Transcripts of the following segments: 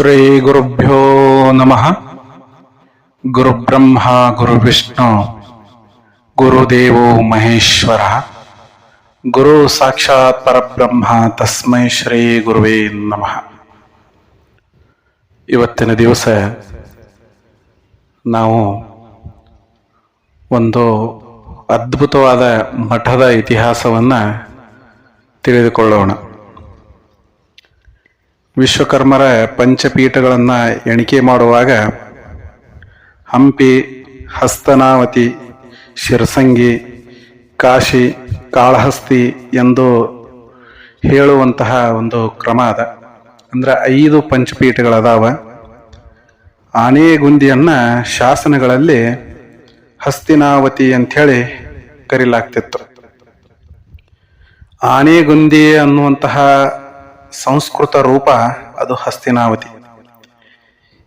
ಶ್ರೀ ಗುರುಭ್ಯೋ ನಮಃ. ಗುರುಬ್ರಹ್ಮ ಗುರುವಿಷ್ಣು ಗುರುದೇವೋ ಮಹೇಶ್ವರ. ಗುರು ಸಾಕ್ಷಾತ್ ಪರಬ್ರಹ್ಮ ತಸ್ಮೈ ಶ್ರೀ ಗುರುವೇ ನಮಃ. ಇವತ್ತಿನ ದಿವಸ ನಾವು ಒಂದು ಅದ್ಭುತವಾದ ಮಠದ ಇತಿಹಾಸವನ್ನು ತಿಳಿದುಕೊಳ್ಳೋಣ. ವಿಶ್ವಕರ್ಮರ ಪಂಚಪೀಠಗಳನ್ನು ಎಣಿಕೆ ಮಾಡುವಾಗ ಹಂಪಿ, ಹಸ್ತನಾವತಿ, ಶಿರಸಂಗಿ, ಕಾಶಿ, ಕಾಳಹಸ್ತಿ ಎಂದು ಹೇಳುವಂತಹ ಒಂದು ಕ್ರಮ ಅದ. ಅಂದ್ರೆ 5 ಪಂಚಪೀಠಗಳದಾವ. ಆನೆಗುಂದಿಯನ್ನ ಶಾಸನಗಳಲ್ಲಿ ಹಸ್ತಿನಾವತಿ ಅಂಥೇಳಿ ಕರೀಲಾಗ್ತಿತ್ತು. ಆನೆಗುಂದಿ ಅನ್ನುವಂತಹ ಸಂಸ್ಕೃತ ರೂಪ ಅದು ಹಸ್ತಿನಾವತಿ.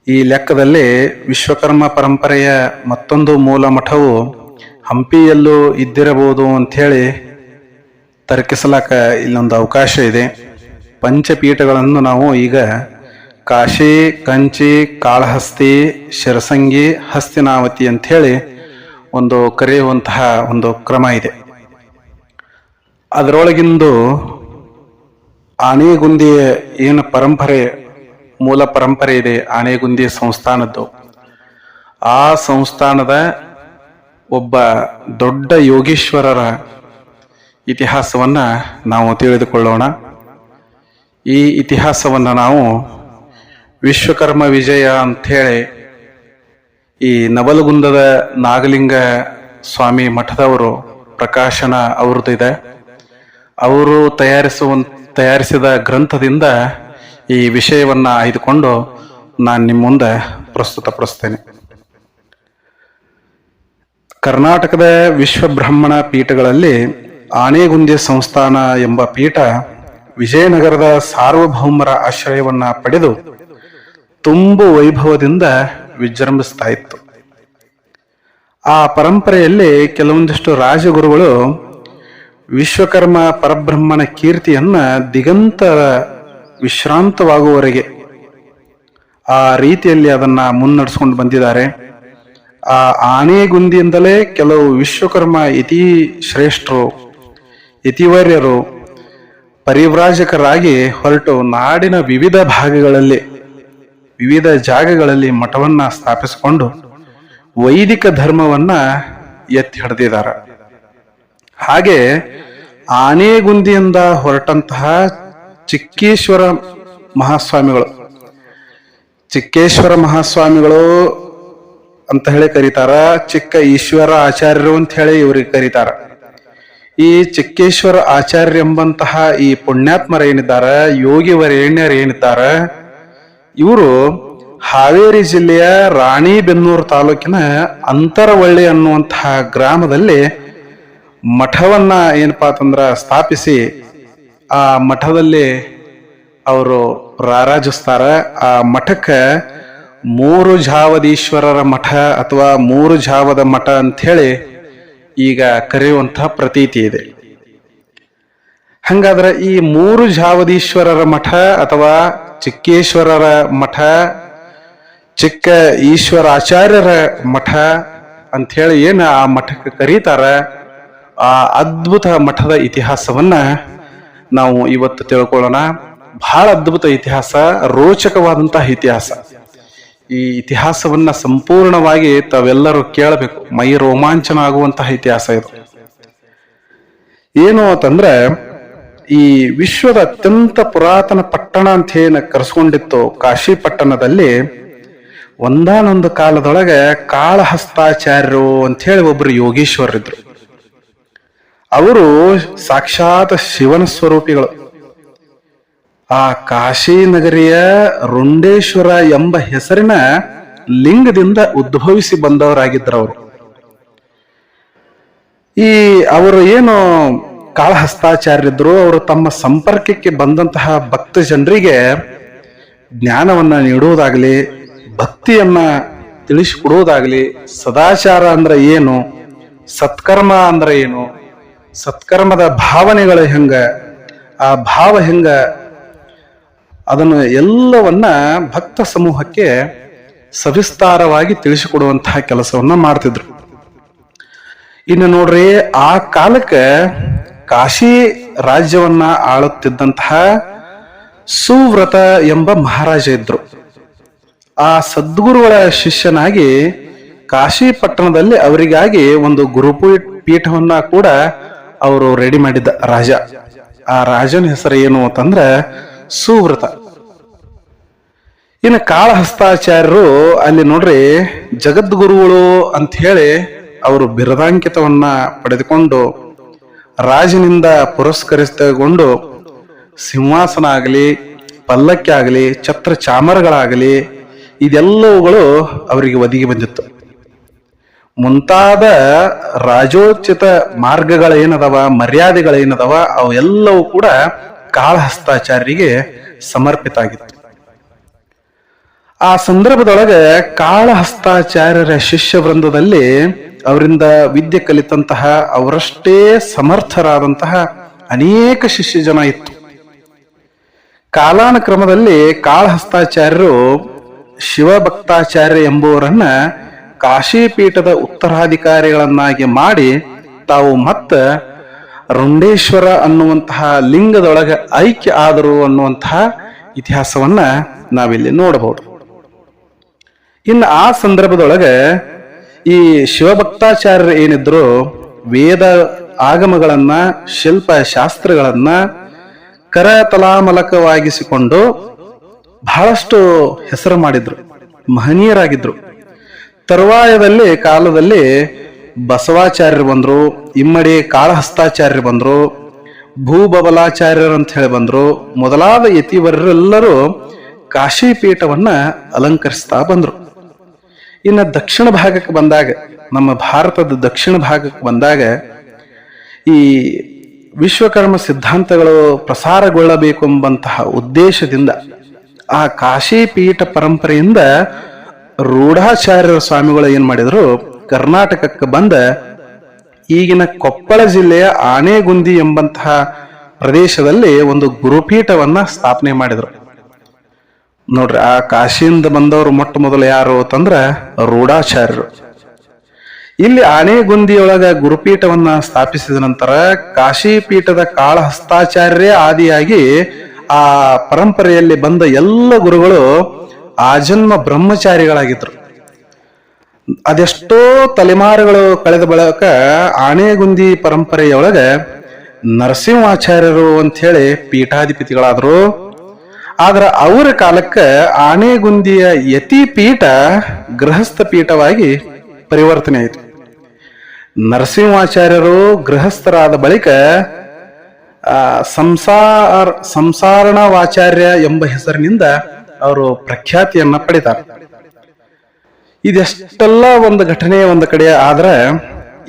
ಈ ಲೆಕ್ಕದಲ್ಲಿ ವಿಶ್ವಕರ್ಮ ಪರಂಪರೆಯ ಮತ್ತೊಂದು ಮೂಲ ಮಠವು ಹಂಪಿಯಲ್ಲೂ ಇದ್ದಿರಬಹುದು ಅಂಥೇಳಿ ತರ್ಕಿಸಲಾಕ ಇಲ್ಲೊಂದು ಅವಕಾಶ ಇದೆ. ಪಂಚಪೀಠಗಳನ್ನು ನಾವು ಈಗ ಕಾಶಿ, ಕಂಚಿ, ಕಾಳಹಸ್ತಿ, ಶಿರಸಂಗಿ, ಹಸ್ತಿನಾವತಿ ಅಂಥೇಳಿ ಒಂದು ಕರೆಯುವಂತಹ ಒಂದು ಕ್ರಮ ಇದೆ. ಅದರೊಳಗಿಂದು ಆನೆಗುಂದಿಯ ಏನು ಪರಂಪರೆ, ಮೂಲ ಪರಂಪರೆ ಇದೆ ಆನೆಗುಂದಿ ಸಂಸ್ಥಾನದ್ದು, ಆ ಸಂಸ್ಥಾನದ ಒಬ್ಬ ದೊಡ್ಡ ಯೋಗೀಶ್ವರರ ಇತಿಹಾಸವನ್ನ ನಾವು ತಿಳಿದುಕೊಳ್ಳೋಣ. ಈ ಇತಿಹಾಸವನ್ನ ನಾವು ವಿಶ್ವಕರ್ಮ ವಿಜಯ ಅಂಥೇಳಿ ಈ ನವಲಗುಂದದ ನಾಗಲಿಂಗ ಸ್ವಾಮಿ ಮಠದವರು ಪ್ರಕಾಶನ ಅವ್ರದ್ದಿದೆ. ಅವರು ತಯಾರಿಸಿದ ಗ್ರಂಥದಿಂದ ಈ ವಿಷಯವನ್ನ ಆಯ್ದುಕೊಂಡು ನಾನು ನಿಮ್ಮ ಮುಂದೆ ಪ್ರಸ್ತುತಪಡಿಸ್ತೇನೆ. ಕರ್ನಾಟಕದ ವಿಶ್ವಬ್ರಹ್ಮಣ ಪೀಠಗಳಲ್ಲಿ ಆನೆಗುಂದಿ ಸಂಸ್ಥಾನ ಎಂಬ ಪೀಠ ವಿಜಯನಗರದ ಸಾರ್ವಭೌಮರ ಆಶ್ರಯವನ್ನ ಪಡೆದು ತುಂಬು ವೈಭವದಿಂದ ವಿಜೃಂಭಿಸ್ತಾ ಇತ್ತು. ಆ ಪರಂಪರೆಯಲ್ಲಿ ಕೆಲವೊಂದಿಷ್ಟು ರಾಜಗುರುಗಳು ವಿಶ್ವಕರ್ಮ ಪರಬ್ರಹ್ಮನ ಕೀರ್ತಿಯನ್ನ ದಿಗಂತರ ವಿಶ್ರಾಂತವಾಗುವವರೆಗೆ ಆ ರೀತಿಯಲ್ಲಿ ಅದನ್ನ ಮುನ್ನಡೆಸ್ಕೊಂಡು ಬಂದಿದ್ದಾರೆ. ಆ ಆನೆಗುಂದಿಯಿಂದಲೇ ಕೆಲವು ವಿಶ್ವಕರ್ಮ ಇತಿ ಶ್ರೇಷ್ಠರು, ಇತಿವರ್ಯರು ಪರಿವ್ರಾಜಕರಾಗಿ ಹೊರಟು ನಾಡಿನ ವಿವಿಧ ಭಾಗಗಳಲ್ಲಿ, ವಿವಿಧ ಜಾಗಗಳಲ್ಲಿ ಮಠವನ್ನ ಸ್ಥಾಪಿಸಿಕೊಂಡು ವೈದಿಕ ಧರ್ಮವನ್ನ ಎತ್ತಿ ಹಿಡಿದಿದ್ದಾರೆ. ಹಾಗೆ ಆನೆಗುಂದಿಯಿಂದ ಹೊರಟಂತಹ ಚಿಕ್ಕೇಶ್ವರ ಮಹಾಸ್ವಾಮಿಗಳು ಅಂತ ಹೇಳಿ ಕರೀತಾರ. ಚಿಕ್ಕ ಈಶ್ವರ ಆಚಾರ್ಯರು ಅಂತ ಹೇಳಿ ಇವ್ರಿಗೆ ಕರೀತಾರ. ಈ ಚಿಕ್ಕೇಶ್ವರ ಆಚಾರ್ಯ ಎಂಬಂತಹ ಈ ಪುಣ್ಯಾತ್ಮರೇನಿದ್ದಾರ, ಯೋಗಿ ವರೇಣ್ಯರೇನಿದ್ದಾರ, ಇವರು ಹಾವೇರಿ ಜಿಲ್ಲೆಯ ರಾಣಿಬೆನ್ನೂರು ತಾಲೂಕಿನ ಅಂತರವಳ್ಳಿ ಅನ್ನುವಂತಹ ಗ್ರಾಮದಲ್ಲಿ ಮಠವನ್ನ ಏನಪ್ಪಾ ಅಂತಂದ್ರ ಸ್ಥಾಪಿಸಿ ಆ ಮಠದಲ್ಲಿ ಅವರು ರಾರಾಜಿಸ್ತಾರ. ಆ ಮಠಕ್ಕೆ 3 ಜಾವದೀಶ್ವರರ ಮಠ ಅಥವಾ 3 ಜಾವದ ಮಠ ಅಂತ ಹೇಳಿ ಈಗ ಕರೆಯುವಂತಹ ಪ್ರತೀತಿ ಇದೆ. ಹಂಗಾದ್ರೆ ಈ 3 ಜಾವದೀಶ್ವರರ ಮಠ ಅಥವಾ ಚಿಕ್ಕೇಶ್ವರರ ಮಠ, ಚಿಕ್ಕ ಈಶ್ವರ ಆಚಾರ್ಯರ ಮಠ ಅಂತ ಹೇಳಿ ಏನು ಆ ಮಠಕ್ಕೆ ಕರೀತಾರ, ಆ ಅದ್ಭುತ ಮಠದ ಇತಿಹಾಸವನ್ನ ನಾವು ಇವತ್ತು ತಿಳ್ಕೊಳ್ಳೋಣ. ಬಹಳ ಅದ್ಭುತ ಇತಿಹಾಸ, ರೋಚಕವಾದಂತಹ ಇತಿಹಾಸ. ಈ ಇತಿಹಾಸವನ್ನ ಸಂಪೂರ್ಣವಾಗಿ ತಾವೆಲ್ಲರೂ ಕೇಳಬೇಕು. ಮೈ ರೋಮಾಂಚನ ಆಗುವಂತಹ ಇತಿಹಾಸ ಇದು. ಏನು ಅಂತಂದ್ರೆ, ಈ ವಿಶ್ವದ ಅತ್ಯಂತ ಪುರಾತನ ಪಟ್ಟಣ ಅಂತ ಏನ ಕರೆಸ್ಕೊಂಡಿತ್ತು ಕಾಶಿ ಪಟ್ಟಣದಲ್ಲಿ, ಒಂದಾನೊಂದು ಕಾಲದೊಳಗೆ ಕಾಳಹಸ್ತಾಚಾರ್ಯರು ಅಂತ ಹೇಳಿ ಒಬ್ರು ಯೋಗೀಶ್ವರರಿದ್ರು. ಅವರು ಸಾಕ್ಷಾತ್ ಶಿವನ ಸ್ವರೂಪಿಗಳು. ಆ ಕಾಶಿ ನಗರಿಯ ರುಂಡೇಶ್ವರ ಎಂಬ ಹೆಸರಿನ ಲಿಂಗದಿಂದ ಉದ್ಭವಿಸಿ ಬಂದವರಾಗಿದ್ದರು ಅವರು. ಅವರು ಏನು ಕಾಳಹಸ್ತಾಚಾರ್ಯರಿದ್ರು, ಅವರು ತಮ್ಮ ಸಂಪರ್ಕಕ್ಕೆ ಬಂದಂತಹ ಭಕ್ತ ಜನರಿಗೆ ಜ್ಞಾನವನ್ನ ನೀಡುವುದಾಗ್ಲಿ, ಭಕ್ತಿಯನ್ನ ತಿಳಿಸಿಕೊಡುವುದಾಗ್ಲಿ, ಸದಾಚಾರ ಅಂದ್ರೆ ಏನು, ಸತ್ಕರ್ಮ ಅಂದ್ರೆ ಏನು, ಸತ್ಕರ್ಮದ ಭಾವನೆಗಳು ಹೆಂಗ, ಆ ಭಾವ ಹೆಂಗ, ಅದನ್ನು ಎಲ್ಲವನ್ನ ಭಕ್ತ ಸಮೂಹಕ್ಕೆ ಸವಿಸ್ತಾರವಾಗಿ ತಿಳಿಸಿಕೊಡುವಂತಹ ಕೆಲಸವನ್ನ ಮಾಡ್ತಿದ್ರು. ಇನ್ನು ನೋಡ್ರಿ, ಆ ಕಾಲಕ್ಕೆ ಕಾಶಿ ರಾಜ್ಯವನ್ನ ಆಳುತ್ತಿದ್ದಂತಹ ಸುವ್ರತ ಎಂಬ ಮಹಾರಾಜ ಇದ್ರು. ಆ ಸದ್ಗುರುಗಳ ಶಿಷ್ಯನಾಗಿ ಕಾಶಿ ಪಟ್ಟಣದಲ್ಲಿ ಅವರಿಗಾಗಿ ಒಂದು ಗುರುಪೀಠವನ್ನ ಕೂಡ ಅವರು ರೆಡಿ ಮಾಡಿದ್ದ ರಾಜ. ಆ ರಾಜನ ಹೆಸರು ಏನು ಅಂತಂದ್ರ ಸುವ್ರತ. ಇನ್ನು ಕಾಳಹಸ್ತಾಚಾರ್ಯರು ಅಲ್ಲಿ ನೋಡ್ರಿ ಜಗದ್ಗುರುಗಳು ಅಂತ ಹೇಳಿ ಅವರು ಬಿರುದಾಂಕಿತವನ್ನ ಪಡೆದುಕೊಂಡು ರಾಜನಿಂದ ಪುರಸ್ಕರಿಸಿಕೊಂಡು ಸಿಂಹಾಸನ ಆಗಲಿ, ಪಲ್ಲಕ್ಕಿ ಆಗಲಿ, ಛತ್ರ ಚಾಮರಗಳಾಗಲಿ ಇದೆಲ್ಲವುಗಳು ಅವರಿಗೆ ಒದಗಿ ಬಂದಿತ್ತು. ಮುಂತಾದ ರಾಜೋಚಿತ ಮಾರ್ಗಗಳೇನದವ, ಮರ್ಯಾದೆಗಳೇನದವ ಅವೆಲ್ಲವೂ ಕೂಡ ಕಾಳಹಸ್ತಾಚಾರ್ಯರಿಗೆ ಸಮರ್ಪಿತ ಆಗಿತ್ತು. ಆ ಸಂದರ್ಭದೊಳಗೆ ಕಾಳಹಸ್ತಾಚಾರ್ಯರ ಶಿಷ್ಯ ವೃಂದದಲ್ಲಿ ಅವರಿಂದ ವಿದ್ಯೆ ಕಲಿತಂತಹ ಅವರಷ್ಟೇ ಸಮರ್ಥರಾದಂತಹ ಅನೇಕ ಶಿಷ್ಯ ಜನ ಇತ್ತು. ಕಾಲಾನುಕ್ರಮದಲ್ಲಿ ಕಾಳಹಸ್ತಾಚಾರ್ಯರು ಶಿವಭಕ್ತಾಚಾರ್ಯ ಎಂಬುವರನ್ನ ಕಾಶಿಪೀಠದ ಉತ್ತರಾಧಿಕಾರಿಗಳನ್ನಾಗಿ ಮಾಡಿ ತಾವು ಮತ್ತ ರುಂಡೇಶ್ವರ ಅನ್ನುವಂತಹ ಲಿಂಗದೊಳಗೆ ಐಕ್ಯ ಆದರು ಅನ್ನುವಂತಹ ಇತಿಹಾಸವನ್ನ ನಾವಿಲ್ಲಿ ನೋಡಬಹುದು. ಇನ್ನು ಆ ಸಂದರ್ಭದೊಳಗೆ ಈ ಶಿವಭಕ್ತಾಚಾರ್ಯರು ಏನಿದ್ರು ವೇದ ಆಗಮಗಳನ್ನ, ಶಿಲ್ಪ ಶಾಸ್ತ್ರಗಳನ್ನ ಕರತಲಾಮಲಕವಾಗಿಸಿಕೊಂಡು ಬಹಳಷ್ಟು ಹೆಸರು ಮಾಡಿದ್ರು, ಮಹನೀಯರಾಗಿದ್ರು. ತರುವಾಯದಲ್ಲಿ ಕಾಲದಲ್ಲಿ ಬಸವಾಚಾರ್ಯರು ಬಂದ್ರು, ಇಮ್ಮಡಿ ಕಾಳಹಸ್ತಾಚಾರ್ಯರು ಬಂದ್ರು, ಭೂಬಬಲಾಚಾರ್ಯರು ಅಂತ ಹೇಳಿ ಬಂದ್ರು. ಮೊದಲಾದ ಯತಿವರೆಲ್ಲರೂ ಕಾಶಿಪೀಠವನ್ನ ಅಲಂಕರಿಸ್ತಾ ಬಂದ್ರು. ಇನ್ನು ದಕ್ಷಿಣ ಭಾಗಕ್ಕೆ ಬಂದಾಗ, ನಮ್ಮ ಭಾರತದ ದಕ್ಷಿಣ ಭಾಗಕ್ಕೆ ಬಂದಾಗ ಈ ವಿಶ್ವಕರ್ಮ ಸಿದ್ಧಾಂತಗಳು ಪ್ರಸಾರಗೊಳ್ಳಬೇಕು ಎಂಬಂತಹ ಉದ್ದೇಶದಿಂದ ಆ ಕಾಶಿಪೀಠ ಪರಂಪರೆಯಿಂದ ರೂಢಾಚಾರ್ಯರ ಸ್ವಾಮಿಗಳು ಏನ್ ಮಾಡಿದ್ರು, ಕರ್ನಾಟಕಕ್ಕೆ ಬಂದ ಈಗಿನ ಕೊಪ್ಪಳ ಜಿಲ್ಲೆಯ ಆನೆಗುಂದಿ ಎಂಬಂತಹ ಪ್ರದೇಶದಲ್ಲಿ ಒಂದು ಗುರುಪೀಠವನ್ನ ಸ್ಥಾಪನೆ ಮಾಡಿದ್ರು. ನೋಡ್ರಿ, ಆ ಕಾಶಿಯಿಂದ ಬಂದವರು ಮೊಟ್ಟ ಮೊದಲು ಯಾರು ಅಂತಂದ್ರ ರೂಢಾಚಾರ್ಯರು. ಇಲ್ಲಿ ಆನೆಗುಂದಿಯೊಳಗ ಗುರುಪೀಠವನ್ನ ಸ್ಥಾಪಿಸಿದ ನಂತರ ಕಾಶಿಪೀಠದ ಕಾಳಹಸ್ತಾಚಾರ್ಯರೇ ಆದಿಯಾಗಿ ಆ ಪರಂಪರೆಯಲ್ಲಿ ಬಂದ ಎಲ್ಲ ಗುರುಗಳು ಆಜನ್ಮ ಬ್ರಹ್ಮಚಾರಿಗಳಾಗಿದ್ರು. ಅದೆಷ್ಟೋ ತಲೆಮಾರುಗಳು ಕಳೆದ ಬಳಿಕ ಆನೆಗುಂದಿ ಪರಂಪರೆಯೊಳಗ ನರಸಿಂಹಾಚಾರ್ಯರು ಅಂತ ಹೇಳಿ ಪೀಠಾಧಿಪತಿಗಳಾದ್ರು. ಆದ್ರ ಅವರ ಕಾಲಕ್ಕೆ ಆನೆಗುಂದಿಯ ಯತಿ ಪೀಠ ಗೃಹಸ್ಥ ಪೀಠವಾಗಿ ಪರಿವರ್ತನೆ ಆಯಿತು. ನರಸಿಂಹಾಚಾರ್ಯರು ಗೃಹಸ್ಥರಾದ ಬಳಿಕ ಸಂಸಾರಣವಾಚಾರ್ಯ ಎಂಬ ಹೆಸರಿನಿಂದ ಅವರು ಪ್ರಖ್ಯಾತಿಯನ್ನ ಪಡಿತಾರೆ. ಇದೆಷ್ಟೆಲ್ಲ ಒಂದು ಘಟನೆ ಒಂದು ಕಡೆ ಆದ್ರೆ,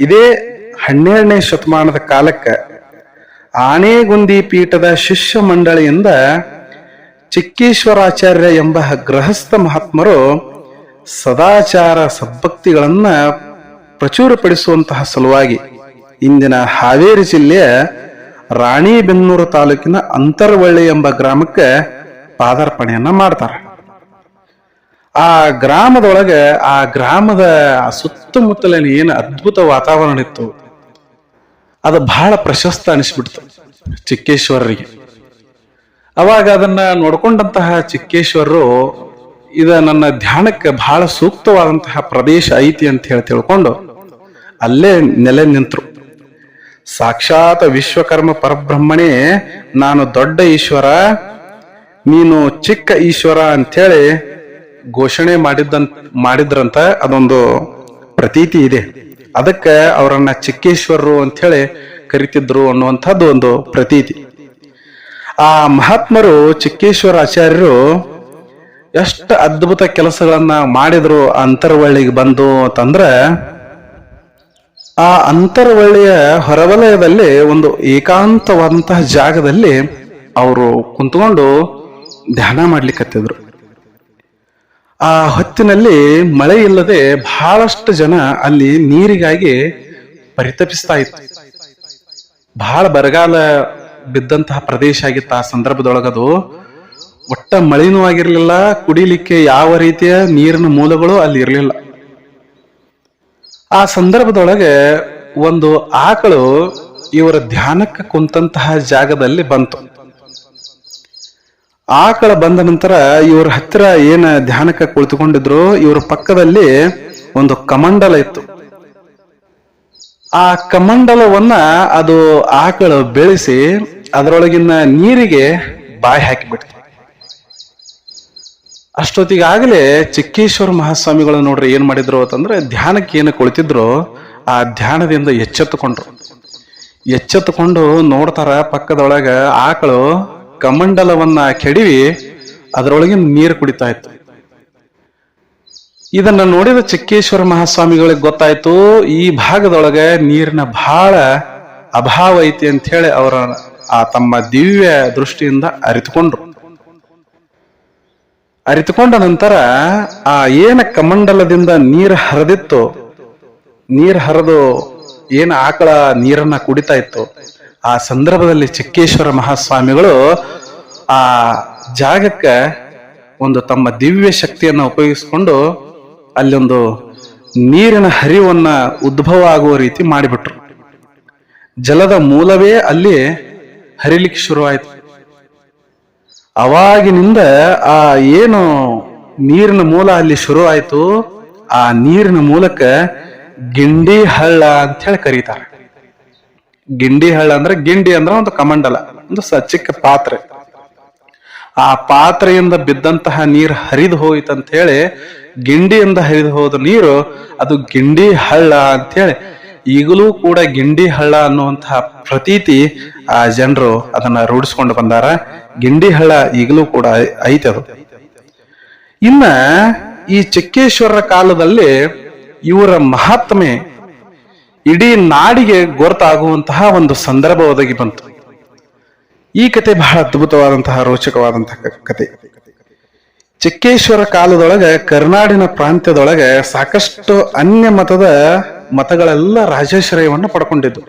ಇದೇ 12ನೇ ಶತಮಾನದ ಕಾಲಕ್ಕೆ ಆನೆಗುಂದಿ ಪೀಠದ ಶಿಷ್ಯ ಮಂಡಳಿಯಿಂದ ಚಿಕ್ಕೇಶ್ವರಾಚಾರ್ಯ ಎಂಬ ಗೃಹಸ್ಥ ಮಹಾತ್ಮರು ಸದಾಚಾರ ಸದ್ಭಕ್ತಿಗಳನ್ನ ಪ್ರಚುರಪಡಿಸುವಂತಹ ಸಲುವಾಗಿ ಇಂದಿನ ಹಾವೇರಿ ಜಿಲ್ಲೆಯ ರಾಣಿಬೆನ್ನೂರು ತಾಲೂಕಿನ ಅಂತರವಳ್ಳಿ ಎಂಬ ಗ್ರಾಮಕ್ಕೆ ಪಾದಾರ್ಪಣೆಯನ್ನ ಮಾಡ್ತಾರೆ. ಆ ಗ್ರಾಮದೊಳಗೆ ಆ ಗ್ರಾಮದ ಸುತ್ತಮುತ್ತಲಿನ ಏನು ಅದ್ಭುತ ವಾತಾವರಣ ಇತ್ತು, ಅದು ಬಹಳ ಪ್ರಶಸ್ತ ಅನಿಸ್ಬಿಡ್ತು ಚಿಕ್ಕೇಶ್ವರರಿಗೆ. ಅವಾಗ ಅದನ್ನ ನೋಡ್ಕೊಂಡಂತಹ ಚಿಕ್ಕೇಶ್ವರರು ಇದ ನನ್ನ ಧ್ಯಾನಕ್ಕೆ ಬಹಳ ಸೂಕ್ತವಾದಂತಹ ಪ್ರದೇಶ ಐತಿ ಅಂತ ಹೇಳಿ ತಿಳ್ಕೊಂಡು ಅಲ್ಲೇ ನೆಲೆ ನಿಂತರು. ಸಾಕ್ಷಾತ್ ವಿಶ್ವಕರ್ಮ ಪರಬ್ರಹ್ಮಣೇ ನಾನು ದೊಡ್ಡ ಈಶ್ವರ, ನೀನು ಚಿಕ್ಕ ಈಶ್ವರ ಅಂಥೇಳಿ ಘೋಷಣೆ ಮಾಡಿದ್ರಂತ ಅದೊಂದು ಪ್ರತೀತಿ ಇದೆ. ಅದಕ್ಕೆ ಅವರನ್ನ ಚಿಕ್ಕೇಶ್ವರರು ಅಂತ ಹೇಳಿ ಕರಿತಿದ್ರು ಅನ್ನುವಂಥದ್ದು ಒಂದು ಪ್ರತೀತಿ. ಆ ಮಹಾತ್ಮರು ಚಿಕ್ಕೇಶ್ವರ ಆಚಾರ್ಯರು ಎಷ್ಟು ಅದ್ಭುತ ಕೆಲಸಗಳನ್ನ ಮಾಡಿದ್ರು ಅಂತರವಳ್ಳಿಗೆ ಬಂದು ಅಂತಂದ್ರ, ಆ ಅಂತರವಳ್ಳಿಯ ಹೊರವಲಯದಲ್ಲಿ ಒಂದು ಏಕಾಂತವಾದಂತಹ ಜಾಗದಲ್ಲಿ ಅವರು ಕುಂತ್ಕೊಂಡು ಧ್ಯಾನ ಮಾಡ್ಲಿಕ್ಕತ್ತಿದ್ರು. ಆ ಹೊತ್ತಿನಲ್ಲಿ ಮಳೆ ಇಲ್ಲದೆ ಬಹಳಷ್ಟು ಜನ ಅಲ್ಲಿ ನೀರಿಗಾಗಿ ಪರಿತಪಿಸ್ತಾ ಇತ್ತು. ಬಹಳ ಬರಗಾಲ ಬಿದ್ದಂತಹ ಪ್ರದೇಶ ಆಗಿತ್ತು ಆ ಸಂದರ್ಭದೊಳಗದು. ಒಟ್ಟ ಮಳಿನೂ ಆಗಿರ್ಲಿಲ್ಲ, ಕುಡಿಲಿಕ್ಕೆ ಯಾವ ರೀತಿಯ ನೀರಿನ ಮೂಲಗಳು ಅಲ್ಲಿ ಇರಲಿಲ್ಲ. ಆ ಸಂದರ್ಭದೊಳಗೆ ಒಂದು ಆಕಳು ಇವರ ಧ್ಯಾನಕ್ಕೆ ಕುಂತಹ ಜಾಗದಲ್ಲಿ ಬಂತು. ಆಕಳ ಬಂದ ನಂತರ ಇವ್ರ ಹತ್ತಿರ ಏನ ಧ್ಯಾನಕ್ಕೆ ಕುಳಿತುಕೊಂಡಿದ್ರು, ಇವ್ರ ಪಕ್ಕದಲ್ಲಿ ಒಂದು ಕಮಂಡಲ ಇತ್ತು. ಆ ಕಮಂಡಲವನ್ನ ಅದು ಆಕಳು ಬೆಳೆಸಿ ಅದರೊಳಗಿನ ನೀರಿಗೆ ಬಾಯಿ ಹಾಕಿಬಿಡ್ತು. ಅಷ್ಟೊತ್ತಿಗಾಗಲೇ ಚಿಕ್ಕೇಶ್ವರ ಮಹಾಸ್ವಾಮಿಗಳು ನೋಡ್ರಿ ಏನ್ ಮಾಡಿದ್ರು ಅಂತಂದ್ರೆ, ಧ್ಯಾನಕ್ಕೆ ಏನು ಕುಳಿತಿದ್ರು ಆ ಧ್ಯಾನದಿಂದ ಎಚ್ಚೆತ್ತುಕೊಂಡು ನೋಡ್ತಾರ, ಪಕ್ಕದೊಳಗ ಆಕಳು ಕಮಂಡಲವನ್ನ ಕೆಡವಿ ಅದರೊಳಗಿನ ನೀರು ಕುಡಿತಾ ಇತ್ತು. ಇದನ್ನ ನೋಡಿದ ಚಿಕ್ಕೇಶ್ವರ ಮಹಾಸ್ವಾಮಿಗಳಿಗೆ ಗೊತ್ತಾಯ್ತು, ಈ ಭಾಗದೊಳಗೆ ನೀರಿನ ಬಹಳ ಅಭಾವ ಐತಿ ಅಂತ ಹೇಳಿ ಅವರ ಆ ತಮ್ಮ ದಿವ್ಯ ದೃಷ್ಟಿಯಿಂದ ಅರಿತುಕೊಂಡ ನಂತರ ಆ ಏನ ಕಮಂಡಲದಿಂದ ನೀರು ಹರಿದಿತ್ತು, ನೀರು ಹರಿದು ಏನ ಆಕಳ ನೀರನ್ನ ಕುಡಿತಾ ಇತ್ತು, ಆ ಸಂದರ್ಭದಲ್ಲಿ ಚಿಕ್ಕೇಶ್ವರ ಮಹಾಸ್ವಾಮಿಗಳು ಆ ಜಾಗಕ್ಕೆ ಒಂದು ತಮ್ಮ ದಿವ್ಯ ಶಕ್ತಿಯನ್ನ ಉಪಯೋಗಿಸಿಕೊಂಡು ಅಲ್ಲೊಂದು ನೀರಿನ ಹರಿವನ್ನ ಉದ್ಭವ ಆಗುವ ರೀತಿ ಮಾಡಿಬಿಟ್ರು. ಜಲದ ಮೂಲವೇ ಅಲ್ಲಿ ಹರಿಲಿಕ್ಕೆ ಶುರುವಾಯಿತು. ಅವಾಗಿನಿಂದ ಆ ಏನು ನೀರಿನ ಮೂಲ ಅಲ್ಲಿ ಶುರು ಆಯ್ತು, ಆ ನೀರಿನ ಮೂಲಕ ಗಿಂಡಿ ಹಳ್ಳ ಅಂತ ಹೇಳಿ ಕರೀತಾರೆ. ಗಿಂಡಿ ಹಳ್ಳ ಅಂದ್ರೆ, ಗಿಂಡಿ ಅಂದ್ರೆ ಒಂದು ಕಮಂಡಲ, ಒಂದು ಚಿಕ್ಕ ಪಾತ್ರೆ. ಆ ಪಾತ್ರೆಯಿಂದ ಬಿದ್ದಂತಹ ನೀರು ಹರಿದು ಹೋಯ್ತಂತ ಹೇಳಿ, ಗಿಂಡಿಯಿಂದ ಹರಿದು ಹೋದ ನೀರು ಅದು ಗಿಂಡಿ ಹಳ್ಳ ಅಂತ ಹೇಳಿ ಈಗಲೂ ಕೂಡ ಗಿಂಡಿ ಹಳ್ಳ ಅನ್ನುವಂತಹ ಪ್ರತೀತಿ ಆ ಜನರು ಅದನ್ನ ರೂಢಿಸ್ಕೊಂಡು ಬಂದಾರ. ಗಿಂಡಿ ಹಳ್ಳ ಈಗಲೂ ಕೂಡ ಐತೆ ಅದು. ಇನ್ನ ಈ ಚಿಕ್ಕೇಶ್ವರರ ಕಾಲದಲ್ಲಿ ಇವರ ಮಹಾತ್ಮೆ ಇಡೀ ನಾಡಿಗೆ ಗೊತ್ತಾಗುವಂತಹ ಒಂದು ಸಂದರ್ಭ ಒದಗಿ ಬಂತು. ಈ ಕತೆ ಬಹಳ ಅದ್ಭುತವಾದಂತಹ ರೋಚಕವಾದಂತಹ ಕತೆ. ಚಿಕ್ಕೇಶ್ವರ ಕಾಲದೊಳಗೆ ಕರ್ನಾಡಿನ ಪ್ರಾಂತ್ಯದೊಳಗೆ ಸಾಕಷ್ಟು ಅನ್ಯ ಮತಗಳೆಲ್ಲ ರಾಜಾಶ್ರಯವನ್ನು ಪಡ್ಕೊಂಡಿದ್ದು.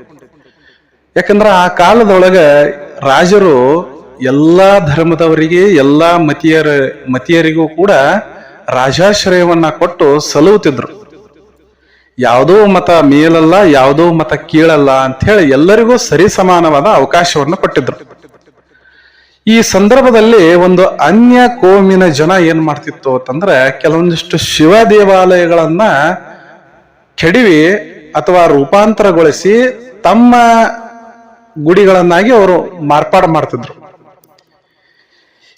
ಯಾಕಂದ್ರೆ ಆ ಕಾಲದೊಳಗೆ ರಾಜರು ಎಲ್ಲಾ ಧರ್ಮದವರಿಗೆ, ಎಲ್ಲಾ ಮತೀಯರಿಗೂ ಕೂಡ ರಾಜಾಶ್ರಯವನ್ನ ಕೊಟ್ಟು ಸಲುಹುತ್ತಿದ್ರು. ಯಾವುದೋ ಮತ ಮೇಲಲ್ಲ, ಯಾವುದೋ ಮತ ಕೀಳಲ್ಲ ಅಂತ ಹೇಳಿ ಎಲ್ಲರಿಗೂ ಸರಿ ಸಮಾನವಾದ ಅವಕಾಶವನ್ನು ಕೊಟ್ಟಿದ್ರು. ಈ ಸಂದರ್ಭದಲ್ಲಿ ಒಂದು ಅನ್ಯ ಕೋಮಿನ ಜನ ಏನ್ ಮಾಡ್ತಿತ್ತು ಅಂತಂದ್ರೆ, ಕೆಲವೊಂದಿಷ್ಟು ಶಿವ ದೇವಾಲಯಗಳನ್ನ ಕೆಡವಿ ಅಥವಾ ರೂಪಾಂತರಗೊಳಿಸಿ ತಮ್ಮ ಗುಡಿಗಳನ್ನಾಗಿ ಅವರು ಮಾರ್ಪಾಡು ಮಾಡ್ತಿದ್ರು.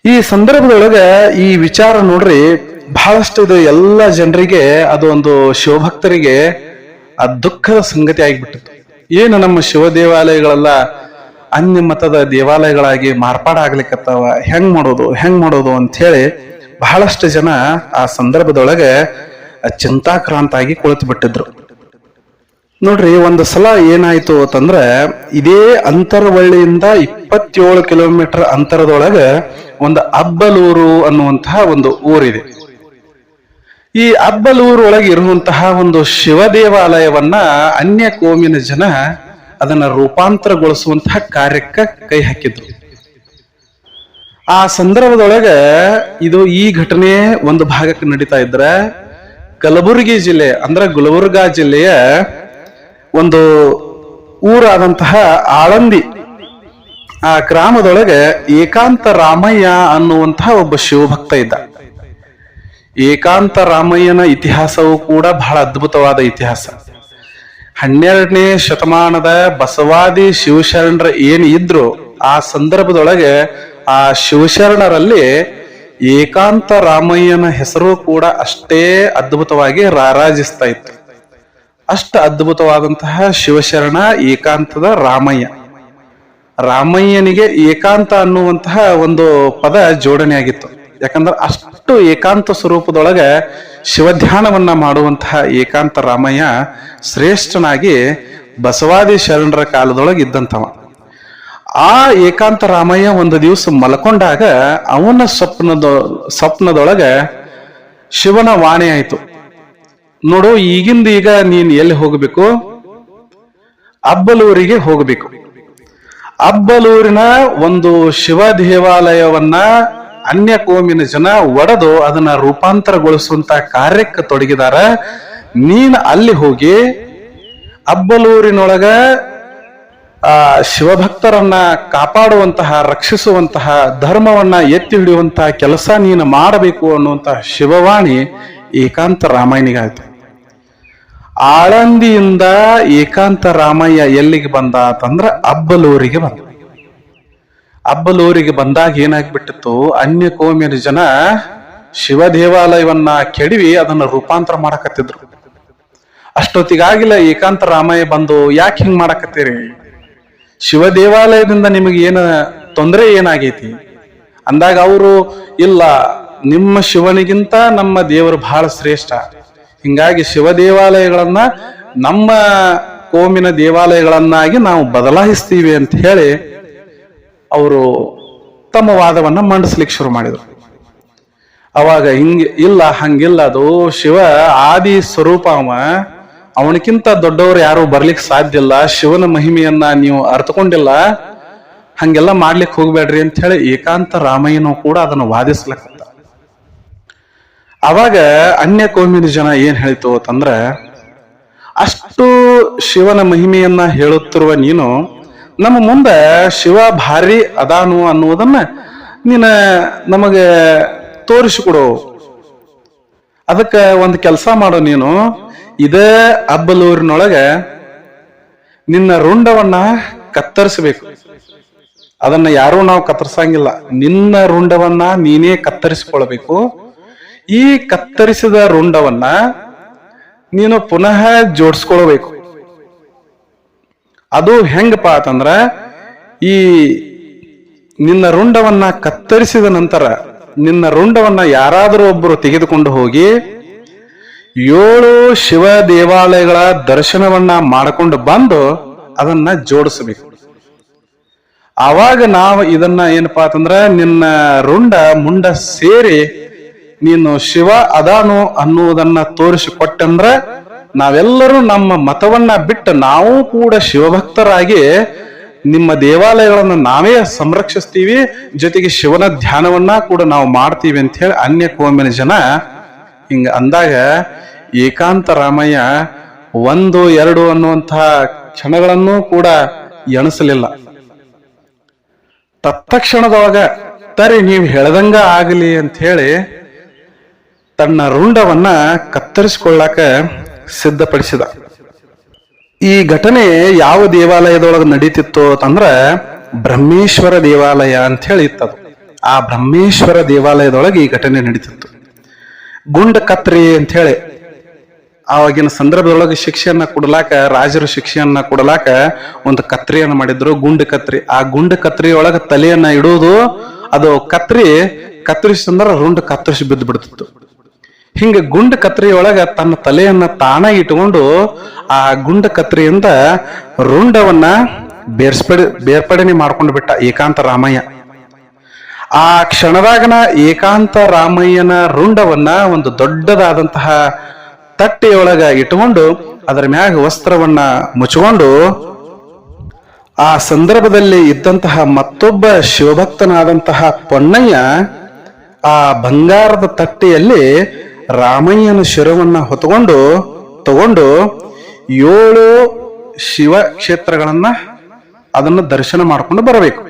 ಈ ಸಂದರ್ಭದೊಳಗೆ ಈ ವಿಚಾರ ನೋಡ್ರಿ ಬಹಳಷ್ಟು ಇದು ಎಲ್ಲ ಜನರಿಗೆ, ಅದು ಒಂದು ಶಿವಭಕ್ತರಿಗೆ ಆ ದುಃಖದ ಸಂಗತಿ ಆಗಿಬಿಟ್ಟಿತ್ತು. ಏನು ನಮ್ಮ ಶಿವ ದೇವಾಲಯಗಳೆಲ್ಲ ಅನ್ಯ ಮತದ ದೇವಾಲಯಗಳಾಗಿ ಮಾರ್ಪಾಡಾಗ್ಲಿಕ್ಕತ್ತಾವ, ಹೆಂಗ್ ಮಾಡೋದು ಅಂತ ಹೇಳಿ ಬಹಳಷ್ಟು ಜನ ಆ ಸಂದರ್ಭದೊಳಗೆ ಚಿಂತಾಕ್ರಾಂತಾಗಿ ಕುಳಿತು ಬಿಟ್ಟಿದ್ರು. ನೋಡ್ರಿ, ಒಂದು ಸಲ ಏನಾಯ್ತು ಅಂತಂದ್ರೆ, ಇದೇ ಅಂತರವಳ್ಳಿಯಿಂದ 27 ಕಿಲೋಮೀಟರ್ ಅಂತರದೊಳಗೆ ಒಂದು ಅಬ್ಬಲೂರು ಅನ್ನುವಂತಹ ಒಂದು ಊರಿದೆ. ಈ ಅಬ್ಬಲೂರು ಒಳಗೆ ಇರುವಂತಹ ಒಂದು ಶಿವ ದೇವಾಲಯವನ್ನ ಅನ್ಯ ಕೋಮಿನ ಜನ ಅದನ್ನ ರೂಪಾಂತರಗೊಳಿಸುವಂತಹ ಕಾರ್ಯಕ್ಕೆ ಕೈ ಹಾಕಿದ್ರು. ಆ ಸಂದರ್ಭದೊಳಗೆ ಈ ಘಟನೆ ಒಂದು ಭಾಗಕ್ಕೆ ನಡೀತಾ ಇದ್ರೆ, ಕಲಬುರಗಿ ಜಿಲ್ಲೆ ಅಂದ್ರೆ ಗುಲ್ಬರ್ಗಾ ಜಿಲ್ಲೆಯ ಒಂದು ಊರಾದಂತಹ ಆಳಂದಿ, ಆ ಗ್ರಾಮದೊಳಗೆ ಏಕಾಂತ ರಾಮಯ್ಯ ಅನ್ನುವಂತಹ ಒಬ್ಬ ಶಿವಭಕ್ತ ಇದ್ದ. ಏಕಾಂತ ರಾಮಯ್ಯನ ಇತಿಹಾಸವು ಕೂಡ ಬಹಳ ಅದ್ಭುತವಾದ ಇತಿಹಾಸ. 12ನೇ ಶತಮಾನದ ಬಸವಾದಿ ಶಿವಶರಣರ ಏನ್ ಇದ್ರು, ಆ ಸಂದರ್ಭದೊಳಗೆ ಆ ಶಿವಶರಣರಲ್ಲಿ ಏಕಾಂತ ರಾಮಯ್ಯನ ಹೆಸರು ಕೂಡ ಅಷ್ಟೇ ಅದ್ಭುತವಾಗಿ ರಾರಾಜಿಸ್ತಾ ಇತ್ತು. ಅಷ್ಟ ಅದ್ಭುತವಾದಂತಹ ಶಿವಶರಣ ಏಕಾಂತದ ರಾಮಯ್ಯನಿಗೆ ಏಕಾಂತ ಅನ್ನುವಂತಹ ಒಂದು ಪದ ಜೋಡಣೆ ಆಗಿತ್ತು. ಯಾಕಂದ್ರೆ ಅಷ್ಟು ಏಕಾಂತ ಸ್ವರೂಪದೊಳಗೆ ಶಿವಧ್ಯಾನವನ್ನ ಮಾಡುವಂತಹ ಏಕಾಂತ ರಾಮಯ್ಯ ಶ್ರೇಷ್ಠನಾಗಿ ಬಸವಾದಿ ಶರಣರ ಕಾಲದೊಳಗೆ ಇದ್ದಂಥವ. ಆ ಏಕಾಂತ ರಾಮಯ್ಯ ಒಂದು ದಿವಸ ಮಲ್ಕೊಂಡಾಗ ಅವನ ಸ್ವಪ್ನದೊಳಗೆ ಶಿವನ ವಾಣಿ ಆಯ್ತು. ನೋಡು, ಈಗ ನೀನ್ ಎಲ್ಲಿ ಹೋಗಬೇಕು? ಅಬ್ಬಲೂರಿಗೆ ಹೋಗಬೇಕು. ಅಬ್ಬಲೂರಿನ ಒಂದು ಶಿವ ದೇವಾಲಯವನ್ನ ಅನ್ಯ ಕೋಮಿನ ಜನ ಒಡೆದು ಅದನ್ನ ರೂಪಾಂತರಗೊಳಿಸುವಂತ ಕಾರ್ಯಕ್ಕೆ ತೊಡಗಿದಾರ. ನೀನ್ ಅಲ್ಲಿ ಹೋಗಿ ಅಬ್ಬಲೂರಿನೊಳಗ ಶಿವಭಕ್ತರನ್ನ ಕಾಪಾಡುವಂತಹ, ರಕ್ಷಿಸುವಂತಹ, ಧರ್ಮವನ್ನ ಎತ್ತಿ ಹಿಡಿಯುವಂತಹ ಕೆಲಸ ನೀನು ಮಾಡಬೇಕು ಅನ್ನುವಂತಹ ಶಿವವಾಣಿ ಏಕಾಂತ ರಾಮಯ್ಯನಿಗಾಯ್ತು. ಆಳಂದಿಯಿಂದ ಏಕಾಂತ ರಾಮಯ್ಯ ಎಲ್ಲಿಗೆ ಬಂದ ಅಂತಂದ್ರ ಅಬ್ಬಲೂರಿಗೆ ಬಂದ. ಅಬ್ಬಲೂರಿಗೆ ಬಂದಾಗ ಏನಾಗ್ಬಿಟ್ಟಿತ್ತು, ಅನ್ಯ ಕೋಮಿನ ಜನ ಶಿವ ದೇವಾಲಯವನ್ನ ಕೆಡವಿ ಅದನ್ನ ರೂಪಾಂತರ ಮಾಡಕತ್ತಿದ್ರು. ಅಷ್ಟೊತ್ತಿಗಾಗಿಲ್ಲ ಏಕಾಂತ ರಾಮಯ್ಯ ಬಂದು, ಯಾಕೆ ಹಿಂಗ್ ಮಾಡಕತ್ತೀರಿ, ಶಿವ ದೇವಾಲಯದಿಂದ ನಿಮಗೆ ಏನ ತೊಂದರೆ ಏನಾಗೈತಿ ಅಂದಾಗ ಅವರು, ಇಲ್ಲ ನಿಮ್ಮ ಶಿವನಿಗಿಂತ ನಮ್ಮ ದೇವರು ಬಹಳ ಶ್ರೇಷ್ಠ, ಹಿಂಗಾಗಿ ಶಿವ ದೇವಾಲಯಗಳನ್ನ ನಮ್ಮ ಕೋಮಿನ ದೇವಾಲಯಗಳನ್ನಾಗಿ ನಾವು ಬದಲಾಯಿಸ್ತೀವಿ ಅಂತ ಹೇಳಿ ಅವರು ತಮ್ಮ ವಾದವನ್ನ ಮಂಡಿಸ್ಲಿಕ್ಕೆ ಶುರು ಮಾಡಿದ್ರು. ಅವಾಗ ಇಲ್ಲ ಹಂಗಿಲ್ಲ, ಅದು ಶಿವ ಆದಿ ಸ್ವರೂಪ, ಅವನಕ್ಕಿಂತ ದೊಡ್ಡವರು ಯಾರು ಬರ್ಲಿಕ್ಕೆ ಸಾಧ್ಯ ಇಲ್ಲ, ಶಿವನ ಮಹಿಮೆಯನ್ನ ನೀವು ಅರ್ಥಕೊಂಡಿಲ್ಲ, ಹಂಗೆಲ್ಲ ಮಾಡ್ಲಿಕ್ಕೆ ಹೋಗ್ಬೇಡ್ರಿ ಅಂತ ಹೇಳಿ ಏಕಾಂತ ರಾಮಯ್ಯನೂ ಕೂಡ ಅದನ್ನು ವಾದಿಸ್ಲಕ್ಕ. ಅವಾಗ ಅನ್ಯ ಕೋಮಿನ ಜನ ಏನ್ ಹೇಳಿತು ಅಂತಂದ್ರ, ಅಷ್ಟು ಶಿವನ ಮಹಿಮೆಯನ್ನ ಹೇಳುತ್ತಿರುವ ನೀನು ನಮ್ಮ ಮುಂದೆ ಶಿವ ಭಾರಿ ಅದಾನು ಅನ್ನುವುದನ್ನ ನಮಗೆ ತೋರಿಸಿಕೊಡು. ಅದಕ್ಕ ಒಂದು ಕೆಲಸ ಮಾಡು, ನೀನು ಇದೇ ಅಬ್ಬಲೂರಿನೊಳಗ ನಿನ್ನ ರುಂಡವನ್ನ ಕತ್ತರಿಸಬೇಕು. ಅದನ್ನ ಯಾರೂ ನಾವು ಕತ್ತರಿಸಂಗಿಲ್ಲ, ನಿನ್ನ ರುಂಡವನ್ನ ನೀನೇ ಕತ್ತರಿಸಿಕೊಳ್ಬೇಕು. ಈ ಕತ್ತರಿಸಿದ ರುಂಡವನ್ನ ನೀನು ಪುನಃ ಜೋಡಿಸ್ಕೊಳ್ಬೇಕು. ಅದು ಹೆಂಗಪ್ಪ ಅಂತಂದ್ರ, ಈ ನಿನ್ನ ರುಂಡವನ್ನ ಕತ್ತರಿಸಿದ ನಂತರ ನಿನ್ನ ರುಂಡವನ್ನ ಯಾರಾದರೂ ಒಬ್ಬರು ತೆಗೆದುಕೊಂಡು ಹೋಗಿ 7 ಶಿವ ದೇವಾಲಯಗಳ ದರ್ಶನವನ್ನ ಮಾಡಿಕೊಂಡು ಬಂದು ಅದನ್ನ ಜೋಡಿಸಬೇಕು. ಆವಾಗ ನಾವು ಇದನ್ನ ಏನಪ್ಪಾ ಅಂತಂದ್ರ, ನಿನ್ನ ರುಂಡ ಮುಂಡ ಸೇರಿ ನೀನು ಶಿವ ಅದಾನು ಅನ್ನುವುದನ್ನ ತೋರಿಸಿಕೊಟ್ಟಂದ್ರ ನಾವೆಲ್ಲರೂ ನಮ್ಮ ಮತವನ್ನ ಬಿಟ್ಟು ನಾವು ಕೂಡ ಶಿವಭಕ್ತರಾಗಿ ನಿಮ್ಮ ದೇವಾಲಯಗಳನ್ನ ನಾವೇ ಸಂರಕ್ಷಿಸ್ತೀವಿ, ಜೊತೆಗೆ ಶಿವನ ಧ್ಯಾನವನ್ನ ಕೂಡ ನಾವು ಮಾಡ್ತೀವಿ ಅಂತ ಹೇಳಿ ಅನ್ಯ ಕೋಮಿನ ಜನ ಹಿಂಗ ಅಂದಾಗ ಏಕಾಂತ ರಾಮಯ್ಯ 1, 2 ಅನ್ನುವಂತಹ ಕ್ಷಣಗಳನ್ನು ಕೂಡ ಎಣಿಸಲಿಲ್ಲ. ತತ್ಕ್ಷಣದೊಳಗ ತರಿ ನೀವು ಹೇಳ್ದಂಗ ಆಗಲಿ ಅಂತ ಹೇಳಿ ತನ್ನ ರುಂಡವನ್ನ ಕತ್ತರಿಸಿಕೊಳ್ಳಾಕ ಸಿದ್ಧಪಡಿಸಿದ. ಈ ಘಟನೆ ಯಾವ ದೇವಾಲಯದೊಳಗೆ ನಡೀತಿತ್ತು ಅಂತಂದ್ರ ಬ್ರಹ್ಮೇಶ್ವರ ದೇವಾಲಯ ಅಂತ ಹೇಳಿ ಇತ್ತದು. ಆ ಬ್ರಹ್ಮೇಶ್ವರ ದೇವಾಲಯದೊಳಗೆ ಈ ಘಟನೆ ನಡೀತಿತ್ತು. ಗುಂಡ ಕತ್ರಿ ಅಂತ ಹೇಳಿ ಆವಾಗಿನ ಸಂದರ್ಭದೊಳಗೆ ಶಿಕ್ಷೆಯನ್ನ ಕೊಡಲಾಕ, ರಾಜರು ಶಿಕ್ಷೆಯನ್ನ ಕೊಡಲಾಕ ಒಂದು ಕತ್ರಿಯನ್ನ ಮಾಡಿದ್ರು, ಗುಂಡ ಕತ್ರಿ. ಆ ಗುಂಡ ಕತ್ರಿಯೊಳಗ ತಲೆಯನ್ನ ಇಡುವುದು, ಅದು ಕತ್ತರಿಸಿಂದ್ರ ರುಂಡ ಕತ್ತರಿಸಿ ಬಿದ್ದು ಬಿಡ್ತಿತ್ತು. ಹಿಂಗ ಗುಂಡ ಕತ್ರಿಯೊಳಗ ತನ್ನ ತಲೆಯನ್ನ ತಾನ ಇಟ್ಟುಕೊಂಡು ಆ ಗುಂಡ ಕತ್ರಿಯಿಂದ ರುಂಡವನ್ನ ಬೇರ್ಪಡನೆ ಮಾಡ್ಕೊಂಡು ಬಿಟ್ಟ ಏಕಾಂತ ರಾಮಯ್ಯ. ಆ ಕ್ಷಣದಾಗನ ಏಕಾಂತ ರಾಮಯ್ಯನ ರುಂಡವನ್ನ ಒಂದು ದೊಡ್ಡದಾದಂತಹ ತಟ್ಟೆಯೊಳಗ ಇಟ್ಟುಕೊಂಡು ಅದರ ಮ್ಯಾಗ ವಸ್ತ್ರವನ್ನ ಮುಚ್ಚಿಕೊಂಡು ಆ ಸಂದರ್ಭದಲ್ಲಿ ಇದ್ದಂತಹ ಮತ್ತೊಬ್ಬ ಶಿವಭಕ್ತನಾದಂತಹ ಪೊನ್ನಯ್ಯ ಆ ಬಂಗಾರದ ತಟ್ಟೆಯಲ್ಲಿ ರಾಮಯ್ಯನ ಶಿರವನ್ನ ತಗೊಂಡು 7 ಶಿವ ಕ್ಷೇತ್ರಗಳನ್ನ ಅದನ್ನ ದರ್ಶನ ಮಾಡ್ಕೊಂಡು ಬರಬೇಕು.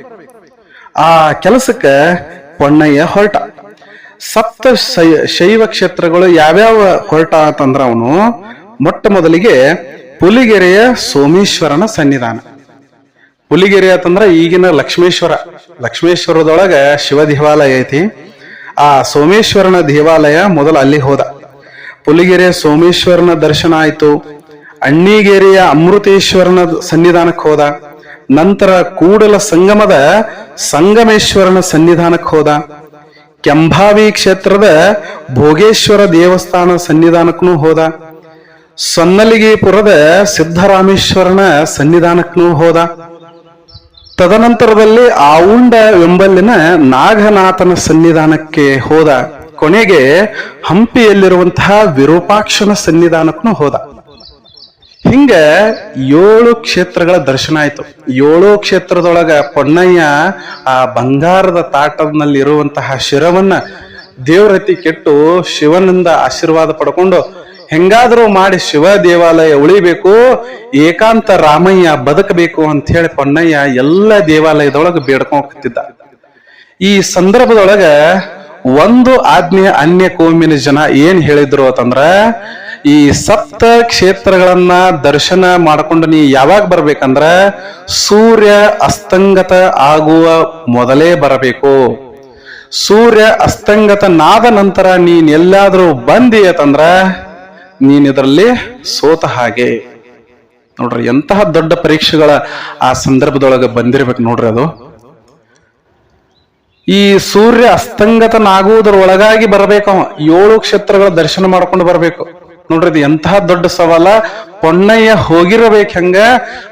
ಆ ಕೆಲಸಕ್ಕೆ ಪೊನ್ನಯ್ಯ ಹೊರಟ. 7 ಶೈವ ಕ್ಷೇತ್ರಗಳು ಯಾವ್ಯಾವ ಹೊರಟ ಅಂತಂದ್ರ ಅವನು ಮೊಟ್ಟ ಮೊದಲಿಗೆ ಪುಲಿಗೆರೆಯ ಸೋಮೇಶ್ವರನ ಸನ್ನಿಧಾನ. ಪುಲಿಗೆರೆ ಅಂತಂದ್ರ ಈಗಿನ ಲಕ್ಷ್ಮೇಶ್ವರದೊಳಗ ಶಿವ ದೇವಾಲಯ ಐತಿ. ಆ ಸೋಮೇಶ್ವರನ ದೇವಾಲಯ ಮೊದಲು ಅಲ್ಲಿ ಹೋದ. ಪುಲಿಗೆರೆ ಸೋಮೇಶ್ವರನ ದರ್ಶನ ಆಯ್ತು. ಅಣ್ಣಿಗೇರಿಯ ಅಮೃತೇಶ್ವರನ ಸನ್ನಿಧಾನಕ್ಕೆ ಹೋದ. ನಂತರ ಕೂಡಲ ಸಂಗಮದ ಸಂಗಮೇಶ್ವರನ ಸನ್ನಿಧಾನಕ್ಕೆ ಹೋದ. ಕೆಂಭಾವಿ ಕ್ಷೇತ್ರದ ಭೋಗೇಶ್ವರ ದೇವಸ್ಥಾನ ಸನ್ನಿಧಾನಕ್ಕೂ ಹೋದ. ಸೊನ್ನಲಿಗೆಪುರದ ಸಿದ್ದರಾಮೇಶ್ವರನ ಸನ್ನಿಧಾನಕ್ಕೂ ಹೋದ. ತದನಂತರದಲ್ಲಿ ಆವುಂಡ ಎಂಬಲ್ಲಿನ ನಾಗನಾಥನ ಸನ್ನಿಧಾನಕ್ಕೆ ಹೋದ. ಕೊನೆಗೆ ಹಂಪಿಯಲ್ಲಿರುವಂತಹ ವಿರೂಪಾಕ್ಷನ ಸನ್ನಿಧಾನಕ್ಕೂ ಹೋದ. ಹಿಂಗ 7 ಕ್ಷೇತ್ರಗಳ ದರ್ಶನ ಆಯ್ತು. 7 ಕ್ಷೇತ್ರದೊಳಗ ಪೊನ್ನಯ್ಯ ಆ ಬಂಗಾರದ ತಾಟದಲ್ಲಿ ಇರುವಂತಹ ಶಿರವನ್ನ ದೇವರತಿ ಕೆಟ್ಟು ಶಿವನಿಂದ ಆಶೀರ್ವಾದ ಪಡ್ಕೊಂಡು ಹೆಂಗಾದ್ರೂ ಮಾಡಿ ಶಿವ ದೇವಾಲಯ ಉಳಿಬೇಕು, ಏಕಾಂತ ರಾಮಯ್ಯ ಬದುಕಬೇಕು ಅಂತ ಹೇಳಿ ಪೊನ್ನಯ್ಯ ಎಲ್ಲ ದೇವಾಲಯದೊಳಗ ಬೇಡ್ಕೊಂಡ್ತಿದ್ದ. ಈ ಸಂದರ್ಭದೊಳಗ ಒಂದು ಆಜ್ಞೆ ಅನ್ಯ ಕೋಮಿನ ಜನ ಏನ್ ಹೇಳಿದ್ರು ಅಂತಂದ್ರ, ಈ ಸಪ್ತ ಕ್ಷೇತ್ರಗಳನ್ನ ದರ್ಶನ ಮಾಡ್ಕೊಂಡು ನೀ ಯಾವಾಗ ಬರ್ಬೇಕಂದ್ರ ಸೂರ್ಯ ಅಸ್ತಂಗತ ಆಗುವ ಮೊದಲೇ ಬರಬೇಕು. ಸೂರ್ಯ ಅಸ್ತಂಗತನಾದ ನಂತರ ನೀನ್ ಎಲ್ಲಾದ್ರೂ ಬಂದಿ ಅಂತಂದ್ರ ನೀನ್ ಇದರಲ್ಲಿ ಸೋತ ಹಾಗೆ. ನೋಡ್ರಿ ಎಂತಹ ದೊಡ್ಡ ಪರೀಕ್ಷೆಗಳ ಆ ಸಂದರ್ಭದೊಳಗೆ ಬಂದಿರ್ಬೇಕು ನೋಡ್ರಿ. ಅದು ಈ ಸೂರ್ಯ ಅಸ್ತಂಗತನಾಗುವುದರ ಒಳಗಾಗಿ ಬರಬೇಕು. 7 ಕ್ಷೇತ್ರಗಳ ದರ್ಶನ ಮಾಡ್ಕೊಂಡು ಬರ್ಬೇಕು. ನೋಡ್ರಿ ಇದು ಎಂತಹ ದೊಡ್ಡ ಸವಾಲ. ಪೊನ್ನಯ್ಯ ಹೋಗಿರಬೇಕು ಹೆಂಗ,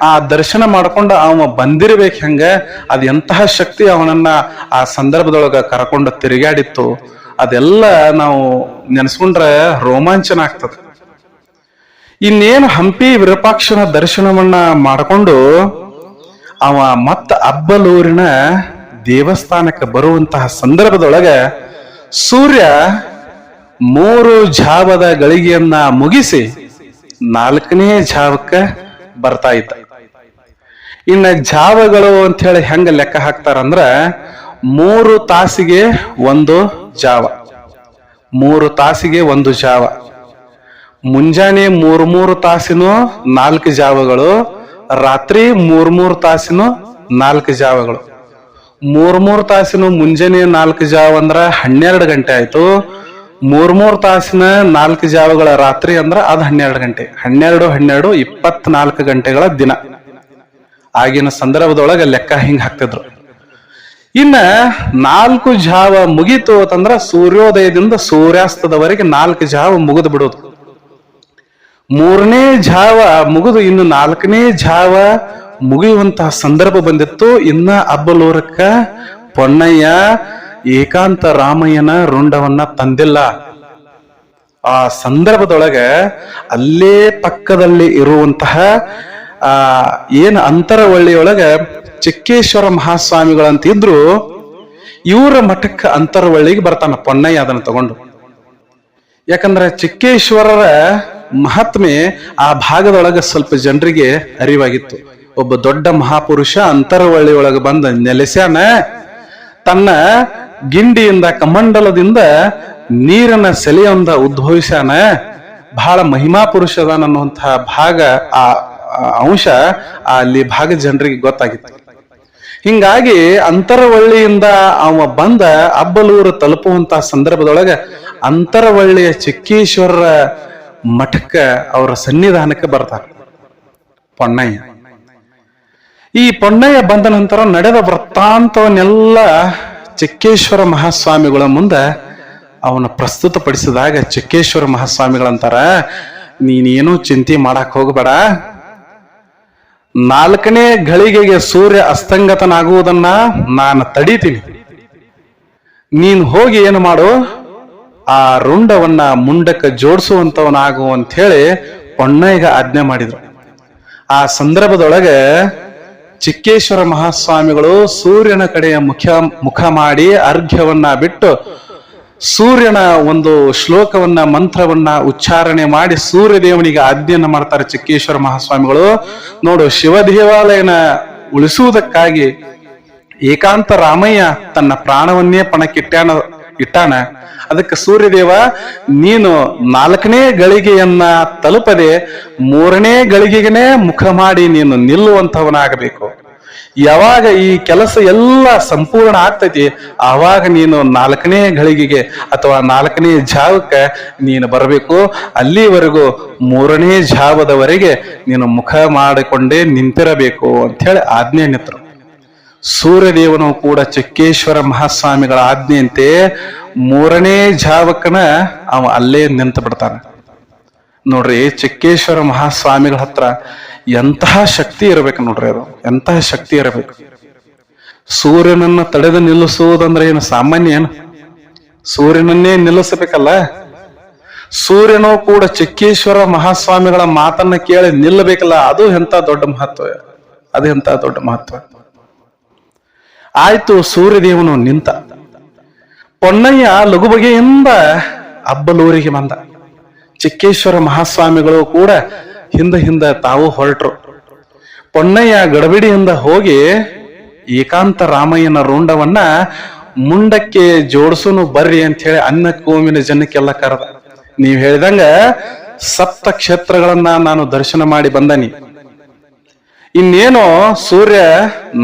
ಆ ದರ್ಶನ ಮಾಡ್ಕೊಂಡು ಅವ ಬಂದಿರ್ಬೇಕು ಹೆಂಗ, ಅದ್ ಎಂತಹ ಶಕ್ತಿ ಅವನನ್ನ ಆ ಸಂದರ್ಭದೊಳಗ ಕರ್ಕೊಂಡು ತಿರುಗಾಡಿತ್ತು. ಅದೆಲ್ಲ ನಾವು ನೆನೆಸ್ಕೊಂಡ್ರೆ ರೋಮಾಂಚನ ಆಗ್ತದೆ. ಇನ್ನೇನು ಹಂಪಿ ವಿರೂಪಾಕ್ಷನ ದರ್ಶನವನ್ನ ಮಾಡಿಕೊಂಡು ಅವ ಮತ್ತ ಅಬ್ಬಲೂರಿನ ದೇವಸ್ಥಾನಕ್ಕೆ ಬರುವಂತಹ ಸಂದರ್ಭದೊಳಗ ಸೂರ್ಯ 3 ಜಾವದ ಗಳಿಗೆಯನ್ನ ಮುಗಿಸಿ 4ನೇ ಜಾವಕ್ಕೆ ಬರ್ತಾ ಇದ್ದ. ಇನ್ನ ಜಾವಗಳು ಅಂತ ಹೇಳಿ ಹೆಂಗ ಲೆಕ್ಕ ಹಾಕ್ತಾರಂದ್ರ 3 ತಾಸಿಗೆ 1 ಜಾವ, 3 ತಾಸಿಗೆ 1 ಜಾವ. ಮುಂಜಾನೆ 3 ತಾಸಿನೂ 4 ಜಾವಗಳು, ರಾತ್ರಿ 3 ತಾಸಿನೂ 4 ಜಾವಗಳು. 3 ತಾಸಿನ ಮುಂಜಾನೆ 4 ಜಾವ ಅಂದ್ರ 12 ಗಂಟೆ ಆಯ್ತು. 3 ತಾಸಿನ 4 ಜಾವಗಳ ರಾತ್ರಿ ಅಂದ್ರ ಅದು 12 ಗಂಟೆ. 12 12 24 ಗಂಟೆಗಳ ದಿನ. ಆಗಿನ ಸಂದರ್ಭದೊಳಗ ಲೆಕ್ಕ ಹಿಂಗ್ ಹಾಕ್ತಿದ್ರು. ಇನ್ನ 4 ಜಾವ ಮುಗೀತು ಅಂತಂದ್ರ ಸೂರ್ಯೋದಯದಿಂದ ಸೂರ್ಯಾಸ್ತದವರೆಗೆ 4 ಜಾವ ಮುಗಿದು ಬಿಡೋದು. 3ನೇ ಜಾವ ಮುಗಿದು ಇನ್ನು 4ನೇ ಜಾವ ಮುಗಿಯುವಂತಹ ಸಂದರ್ಭ ಬಂದಿತ್ತು. ಇನ್ನ ಅಬ್ಬಲೂರಕ್ಕ ಪೊನ್ನಯ್ಯ ಏಕಾಂತ ರಾಮಯ್ಯನ ರುಂಡವನ್ನ ತಂದಿಲ್ಲ. ಆ ಸಂದರ್ಭದೊಳಗ ಅಲ್ಲೇ ಪಕ್ಕದಲ್ಲಿ ಇರುವಂತಹ ಏನ್ ಅಂತರವಳ್ಳಿಯೊಳಗ ಚಿಕ್ಕೇಶ್ವರ ಮಹಾಸ್ವಾಮಿಗಳಂತಿದ್ರು. ಇವರ ಮಠಕ್ಕ ಅಂತರವಳ್ಳಿಗೆ ಬರ್ತಾನ ಪೊನ್ನಯ್ಯ ಅದನ್ನ ತಗೊಂಡು. ಯಾಕಂದ್ರೆ ಚಿಕ್ಕೇಶ್ವರರ ಮಹಾತ್ಮೆ ಆ ಭಾಗದೊಳಗ ಸ್ವಲ್ಪ ಜನರಿಗೆ ಅರಿವಾಗಿತ್ತು. ಒಬ್ಬ ದೊಡ್ಡ ಮಹಾಪುರುಷ ಅಂತರವಳ್ಳಿಯೊಳಗೆ ಬಂದ ನೆಲೆಸ್ಯಾನ, ತನ್ನ ಗಿಂಡಿಯಿಂದ ಕಮಂಡಲದಿಂದ ನೀರನ್ನ ಸೆಲೆಯೊಂದ ಉದ್ಭವಿಸ್ಯಾನ, ಬಹಳ ಮಹಿಮಾ ಪುರುಷದ ಅನ್ನುವಂತಹ ಭಾಗ ಆ ಅಂಶ ಅಲ್ಲಿ ಭಾಗದ ಜನರಿಗೆ ಗೊತ್ತಾಗಿತ್ತು. ಹಿಂಗಾಗಿ ಅಂತರವಳ್ಳಿಯಿಂದ ಅವ ಬಂದ ಅಬ್ಬಲೂರು ತಲುಪುವಂತಹ ಸಂದರ್ಭದೊಳಗ ಅಂತರವಳ್ಳಿಯ ಚಿಕ್ಕೇಶ್ವರರ ಮಠಕ್ಕ ಅವರ ಸನ್ನಿಧಾನಕ್ಕೆ ಬರ್ತಾರೆ ಪೊನ್ನಯ್ಯ. ಈ ಪೊನ್ನಯ್ಯ ಬಂದ ನಂತರ ನಡೆದ ವೃತ್ತಾಂತವನ್ನೆಲ್ಲ ಚಿಕ್ಕೇಶ್ವರ ಮಹಾಸ್ವಾಮಿಗಳ ಮುಂದೆ ಅವನ ಪ್ರಸ್ತುತಪಡಿಸಿದಾಗ ಚಿಕ್ಕೇಶ್ವರ ಮಹಾಸ್ವಾಮಿಗಳಂತಾರ, ನೀನೇನು ಚಿಂತೆ ಮಾಡಕ್ ಹೋಗಬೇಡ, 4ನೇ ಗಳಿಗೆಗೆ ಸೂರ್ಯ ಅಸ್ತಂಗತನಾಗುವುದನ್ನ ನಾನು ತಡೀತೀನಿ. ನೀನ್ ಹೋಗಿ ಏನು ಮಾಡು, ಆ ರುಂಡವನ್ನ ಮುಂಡಕ್ಕೆ ಜೋಡಿಸುವಂತವನಾಗು ಅಂತ ಹೇಳಿ ಪೊನ್ನಯ್ಯಗ ಆಜ್ಞೆ ಮಾಡಿದ್ರು. ಆ ಸಂದರ್ಭದೊಳಗೆ ಚಿಕ್ಕೇಶ್ವರ ಮಹಾಸ್ವಾಮಿಗಳು ಸೂರ್ಯನ ಕಡೆಯ ಮುಖ ಮಾಡಿ ಅರ್ಘ್ಯವನ್ನ ಬಿಟ್ಟು ಸೂರ್ಯನ ಒಂದು ಶ್ಲೋಕವನ್ನ ಮಂತ್ರವನ್ನ ಉಚ್ಚಾರಣೆ ಮಾಡಿ ಸೂರ್ಯ ದೇವನಿಗೆ ಆಜ್ಞೆಯನ್ನ ಮಾಡ್ತಾರೆ ಚಿಕ್ಕೇಶ್ವರ ಮಹಾಸ್ವಾಮಿಗಳು. ನೋಡು, ಶಿವ ದೇವಾಲಯನ ಉಳಿಸುವುದಕ್ಕಾಗಿ ಏಕಾಂತ ರಾಮಯ್ಯ ತನ್ನ ಪ್ರಾಣವನ್ನೇ ಇಟ್ಟಾನ. ಅದಕ್ಕೆ ಸೂರ್ಯದೇವ, ನೀನು 4ನೇ ಗಳಿಗೆಯನ್ನ ತಲುಪದೆ 3ನೇ ಗಳಿಗೆಗೆ ಮುಖ ಮಾಡಿ ನೀನು ನಿಲ್ಲುವಂತವನಾಗಬೇಕು. ಯಾವಾಗ ಈ ಕೆಲಸ ಎಲ್ಲ ಸಂಪೂರ್ಣ ಆಗ್ತೈತಿ ಆವಾಗ ನೀನು 4ನೇ ಗಳಿಗೆಗೆ ಅಥವಾ 4ನೇ ಜಾವಕ್ಕೆ ನೀನು ಬರಬೇಕು. ಅಲ್ಲಿವರೆಗೂ 3ನೇ ಜಾವದವರೆಗೆ ನೀನು ಮುಖ ಮಾಡಿಕೊಂಡೇ ನಿಂತಿರಬೇಕು ಅಂತ ಹೇಳಿ ಆಜ್ಞೆ ನಿಂತರು. ಸೂರ್ಯದೇವನು ಕೂಡ ಚಿಕ್ಕೇಶ್ವರ ಮಹಾಸ್ವಾಮಿಗಳ ಆಜ್ಞೆಯಂತೆ 3ನೇ ಜಾವಕ್ಕನ ಅವ ಅಲ್ಲೇ ನಿಂತು ಬಿಡ್ತಾನೆ. ನೋಡ್ರಿ, ಚಿಕ್ಕೇಶ್ವರ ಮಹಾಸ್ವಾಮಿಗಳ ಹತ್ರ ಎಂತಹ ಶಕ್ತಿ ಇರಬೇಕು ನೋಡ್ರಿ. ಅದು ಎಂತಹ ಶಕ್ತಿ ಇರಬೇಕು. ಸೂರ್ಯನನ್ನ ತಡೆದು ನಿಲ್ಲಿಸುವುದಂದ್ರೆ ಏನು ಸಾಮಾನ್ಯ ಏನು? ಸೂರ್ಯನನ್ನೇ ನಿಲ್ಲಿಸಬೇಕಲ್ಲ. ಸೂರ್ಯನೂ ಕೂಡ ಚಿಕ್ಕೇಶ್ವರ ಮಹಾಸ್ವಾಮಿಗಳ ಮಾತನ್ನ ಕೇಳಿ ನಿಲ್ಲಬೇಕಲ್ಲ, ಅದು ಎಂತ ದೊಡ್ಡ ಮಹತ್ವ, ಅದು ಎಂತ ದೊಡ್ಡ ಮಹತ್ವ. ಆಯ್ತು, ಸೂರ್ಯದೇವನು ನಿಂತ. ಪೊನ್ನಯ್ಯ ಲಘು ಬಗೆಯಿಂದ ಅಬ್ಬಲೂರಿಗೆ ಬಂದ. ಚಿಕ್ಕೇಶ್ವರ ಮಹಾಸ್ವಾಮಿಗಳು ಕೂಡ ಹಿಂದ ತಾವು ಹೊರಟರು. ಪೊನ್ನಯ್ಯ ಗಡಬಿಡಿಯಿಂದ ಹೋಗಿ ಏಕಾಂತ ರಾಮಯ್ಯನ ರುಂಡವನ್ನ ಮುಂಡಕ್ಕೆ ಜೋಡಿಸುನು ಬರ್ರಿ ಅಂತ ಹೇಳಿ ಅನ್ನ ಕೋಮಿನ ಜನಕ್ಕೆಲ್ಲ ಕರೆದ. ನೀವ್ ಹೇಳಿದಂಗ ಸಪ್ತ ಕ್ಷೇತ್ರಗಳನ್ನ ನಾನು ದರ್ಶನ ಮಾಡಿ ಬಂದನಿ. ಇನ್ನೇನು ಸೂರ್ಯ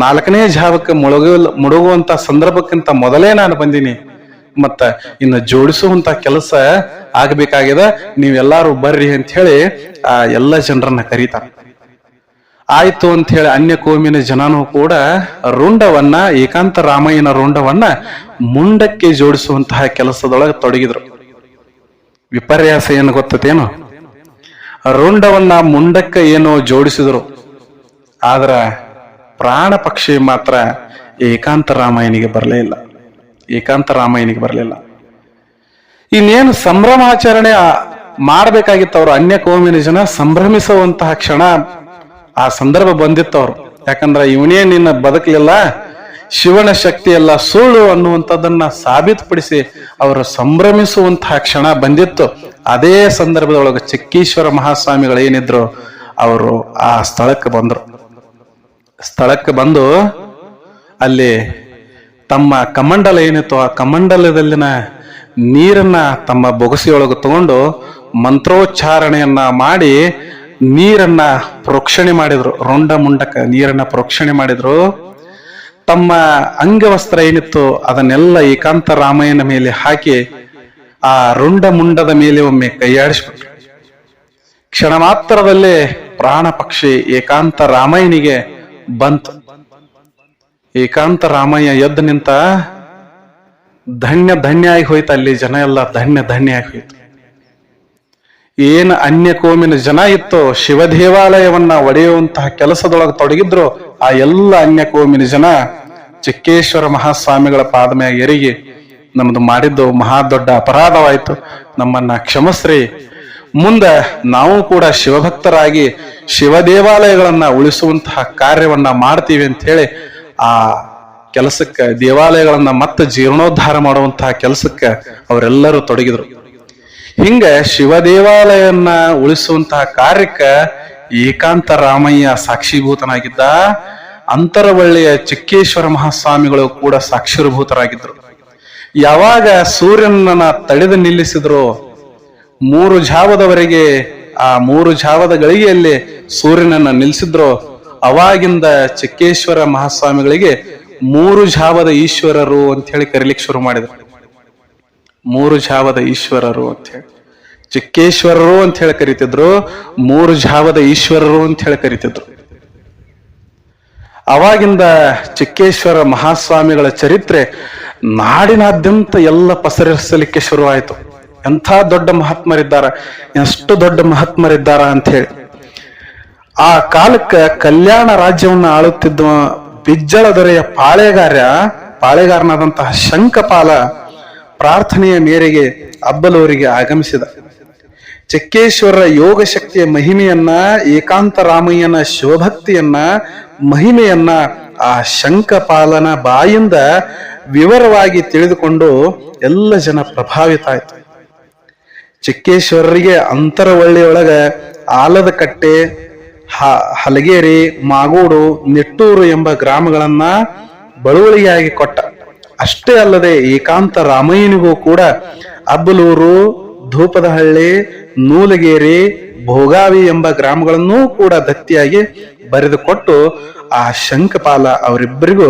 4ನೇ ಜಾವಕ್ಕೆ ಮುಳುಗುವಂತ ಸಂದರ್ಭಕ್ಕಿಂತ ಮೊದಲೇ ನಾನು ಬಂದೀನಿ. ಮತ್ತ ಇನ್ನು ಜೋಡಿಸುವಂತ ಕೆಲಸ ಆಗ್ಬೇಕಾಗಿದೆ, ನೀವೆಲ್ಲಾರು ಬರ್ರಿ ಅಂತ ಹೇಳಿ ಆ ಎಲ್ಲ ಜನರನ್ನ ಕರೀತಾರ. ಆಯ್ತು ಅಂತ ಹೇಳಿ ಅನ್ಯ ಕೋಮಿನ ಜನನೂ ಕೂಡ ರುಂಡವನ್ನ, ಏಕಾಂತ ರಾಮಯ್ಯನ ರುಂಡವನ್ನ ಮುಂಡಕ್ಕೆ ಜೋಡಿಸುವಂತಹ ಕೆಲಸದೊಳಗೆ ತೊಡಗಿದ್ರು. ವಿಪರ್ಯಾಸ ಏನು ಗೊತ್ತೇನು? ರುಂಡವನ್ನ ಮುಂಡಕ್ಕೆ ಏನೋ ಜೋಡಿಸಿದ್ರು, ಆದ್ರ ಪ್ರಾಣ ಪಕ್ಷಿ ಮಾತ್ರ ಏಕಾಂತ ರಾಮಯ್ಯನಿಗೆ ಬರಲೇ ಇಲ್ಲ. ಏಕಾಂತ ರಾಮಯ್ಯನಿಗೆ ಬರಲಿಲ್ಲ. ಇನ್ನೇನು ಸಂಭ್ರಮಾಚರಣೆ ಮಾಡ್ಬೇಕಾಗಿತ್ತು ಅವರು. ಅನ್ಯ ಕೋಮಿನ ಜನ ಸಂಭ್ರಮಿಸುವಂತಹ ಕ್ಷಣ, ಆ ಸಂದರ್ಭ ಬಂದಿತ್ತವ್ರು. ಯಾಕಂದ್ರೆ ಇವನೇ ನಿನ್ನ ಬದುಕಲಿಲ್ಲ, ಶಿವನ ಶಕ್ತಿ ಎಲ್ಲ ಸುಳ್ಳು ಅನ್ನುವಂಥದ್ದನ್ನ ಸಾಬೀತುಪಡಿಸಿ ಅವರು ಸಂಭ್ರಮಿಸುವಂತಹ ಕ್ಷಣ ಬಂದಿತ್ತು. ಅದೇ ಸಂದರ್ಭದೊಳಗೆ ಚಿಕ್ಕೇಶ್ವರ ಮಹಾಸ್ವಾಮಿಗಳು ಏನಿದ್ರು ಅವರು ಆ ಸ್ಥಳಕ್ಕೆ ಬಂದರು. ಸ್ಥಳಕ್ಕೆ ಬಂದು ಅಲ್ಲಿ ತಮ್ಮ ಕಮಂಡಲ ಏನಿತ್ತು ಆ ಕಮಂಡಲದಲ್ಲಿನ ನೀರನ್ನ ತಮ್ಮ ಬೊಗಸೆಯೊಳಗೆ ತಗೊಂಡು ಮಂತ್ರೋಚ್ಚಾರಣೆಯನ್ನ ಮಾಡಿ ನೀರನ್ನ ಪ್ರೋಕ್ಷಣೆ ಮಾಡಿದ್ರು. ರುಂಡ ಮುಂಡಕ ನೀರನ್ನ ಪ್ರೋಕ್ಷಣೆ ಮಾಡಿದ್ರು. ತಮ್ಮ ಅಂಗವಸ್ತ್ರ ಏನಿತ್ತು ಅದನ್ನೆಲ್ಲ ಏಕಾಂತ ರಾಮಯ್ಯನ ಮೇಲೆ ಹಾಕಿ ಆ ರುಂಡ ಮುಂಡದ ಮೇಲೆ ಒಮ್ಮೆ ಕೈಯಾಡಿಸ್ಬಿಟ್ರು. ಕ್ಷಣ ಮಾತ್ರದಲ್ಲೇ ಪ್ರಾಣ ಪಕ್ಷಿ ಏಕಾಂತ ರಾಮಯ್ಯನಿಗೆ ಬಂತು. ಏಕಾಂತ ರಾಮಯ್ಯ ಎದ್ದು ನಿಂತ. ಧನ್ಯ ಆಗಿ ಹೋಯ್ತು. ಅಲ್ಲಿ ಜನ ಎಲ್ಲ ಧನ್ಯ ಆಗಿ ಹೋಯ್ತು. ಏನ್ ಅನ್ಯ ಕೋಮಿನ ಜನ ಇತ್ತು, ಶಿವ ದೇವಾಲಯವನ್ನ ಒಡೆಯುವಂತಹ ಕೆಲಸದೊಳಗೆ ತೊಡಗಿದ್ರು, ಆ ಎಲ್ಲ ಅನ್ಯ ಕೋಮಿನ ಜನ ಚಿಕ್ಕೇಶ್ವರ ಮಹಾಸ್ವಾಮಿಗಳ ಪಾದ ಮ್ಯಾಗ ಎರಗಿ, ನಮ್ದು ಮಾಡಿದ್ದು ಮಹಾ ದೊಡ್ಡ ಅಪರಾಧವಾಯ್ತು, ನಮ್ಮನ್ನ ಕ್ಷಮಸ್ರಿ, ಮುಂದೆ ನಾವು ಕೂಡ ಶಿವಭಕ್ತರಾಗಿ ಶಿವ ದೇವಾಲಯಗಳನ್ನ ಉಳಿಸುವಂತಹ ಕಾರ್ಯವನ್ನ ಮಾಡ್ತೀವಿ ಅಂತ ಹೇಳಿ ಆ ಕೆಲಸಕ್ಕೆ, ದೇವಾಲಯಗಳನ್ನ ಮತ್ತೆ ಜೀರ್ಣೋದ್ಧಾರ ಮಾಡುವಂತಹ ಕೆಲಸಕ್ಕೆ ಅವರೆಲ್ಲರೂ ತೊಡಗಿದ್ರು. ಹಿಂಗ ಶಿವ ದೇವಾಲಯನ್ನ ಉಳಿಸುವಂತಹ ಕಾರ್ಯಕ್ಕೆ ಏಕಾಂತ ರಾಮಯ್ಯ ಸಾಕ್ಷೀಭೂತನಾಗಿದ್ದ. ಅಂತರವಳ್ಳಿಯ ಚಿಕ್ಕೇಶ್ವರ ಮಹಾಸ್ವಾಮಿಗಳು ಕೂಡ ಸಾಕ್ಷೀಭೂತರಾಗಿದ್ರು. ಯಾವಾಗ ಸೂರ್ಯನನ್ನ ತಡೆದು ನಿಲ್ಲಿಸಿದ್ರು, 3 ಜಾವದವರೆಗೆ ಆ 3 ಜಾವದ ಗಳಿಗೆಯಲ್ಲಿ ಸೂರ್ಯನನ್ನ ನಿಲ್ಲಿಸಿದ್ರು, ಅವಾಗಿಂದ ಚಿಕ್ಕೇಶ್ವರ ಮಹಾಸ್ವಾಮಿಗಳಿಗೆ 3 ಜಾವದ ಈಶ್ವರರು ಅಂತ ಹೇಳಿ ಕರೀಲಿಕ್ಕೆ ಶುರು ಮಾಡಿದ್ರು. 3 ಜಾವದ ಈಶ್ವರರು ಅಂತ ಹೇಳಿ ಚಿಕ್ಕೇಶ್ವರರು ಅಂತ ಹೇಳಿ ಕರಿತಿದ್ರು, 3 ಜಾವದ ಈಶ್ವರರು ಅಂತ ಹೇಳಿ ಕರಿತಿದ್ರು. ಅವಾಗಿಂದ ಚಿಕ್ಕೇಶ್ವರ ಮಹಾಸ್ವಾಮಿಗಳ ಚರಿತ್ರೆ ನಾಡಿನಾದ್ಯಂತ ಎಲ್ಲ ಪಸರಿಸಲಿಕ್ಕೆ ಶುರುವಾಯಿತು. ಎಂಥ ದೊಡ್ಡ ಮಹಾತ್ಮರಿದ್ದಾರ, ಎಷ್ಟು ದೊಡ್ಡ ಮಹಾತ್ಮರಿದ್ದಾರ ಅಂತ ಹೇಳಿ. ಆ ಕಾಲಕ್ಕೆ ಕಲ್ಯಾಣ ರಾಜ್ಯವನ್ನ ಆಳುತ್ತಿದ್ದ ಬಿಜ್ಜಳ ದೊರೆಯ ಪಾಳೆಗಾರನಾದಂತಹ ಶಂಕಪಾಲ ಪ್ರಾರ್ಥನೆಯ ಮೇರೆಗೆ ಅಬ್ಬಲೂರಿಗೆ ಆಗಮಿಸಿದ. ಚಿಕ್ಕೇಶ್ವರರ ಯೋಗ ಶಕ್ತಿಯ ಮಹಿಮೆಯನ್ನ, ಏಕಾಂತ ರಾಮಯ್ಯನ ಶಿವಭಕ್ತಿಯನ್ನ, ಮಹಿಮೆಯನ್ನ ಆ ಶಂಕಪಾಲನ ಬಾಯಿಂದ ವಿವರವಾಗಿ ತಿಳಿದುಕೊಂಡು ಎಲ್ಲ ಜನ ಪ್ರಭಾವಿತ ಆಯ್ತು. ಚಿಕ್ಕೇಶ್ವರರಿಗೆ ಅಂತರವಳ್ಳಿಯೊಳಗ ಆಲದ ಕಟ್ಟೆ, ಹಲಗೇರಿ, ಮಾಗೋಡು, ನಿಟ್ಟೂರು ಎಂಬ ಗ್ರಾಮಗಳನ್ನ ಬಳುವಳಿಯಾಗಿ ಕೊಟ್ಟ. ಅಷ್ಟೇ ಅಲ್ಲದೆ ಏಕಾಂತ ರಾಮಯ್ಯನಿಗೂ ಕೂಡ ಅಬ್ಬಲೂರು, ಧೂಪದಹಳ್ಳಿ, ನೂಲಗೇರಿ, ಭೋಗಾವಿ ಎಂಬ ಗ್ರಾಮಗಳನ್ನೂ ಕೂಡ ದತ್ತಿಯಾಗಿ ಬರೆದುಕೊಟ್ಟು ಆ ಶಂಕಪಾಲ ಅವರಿಬ್ಬರಿಗೂ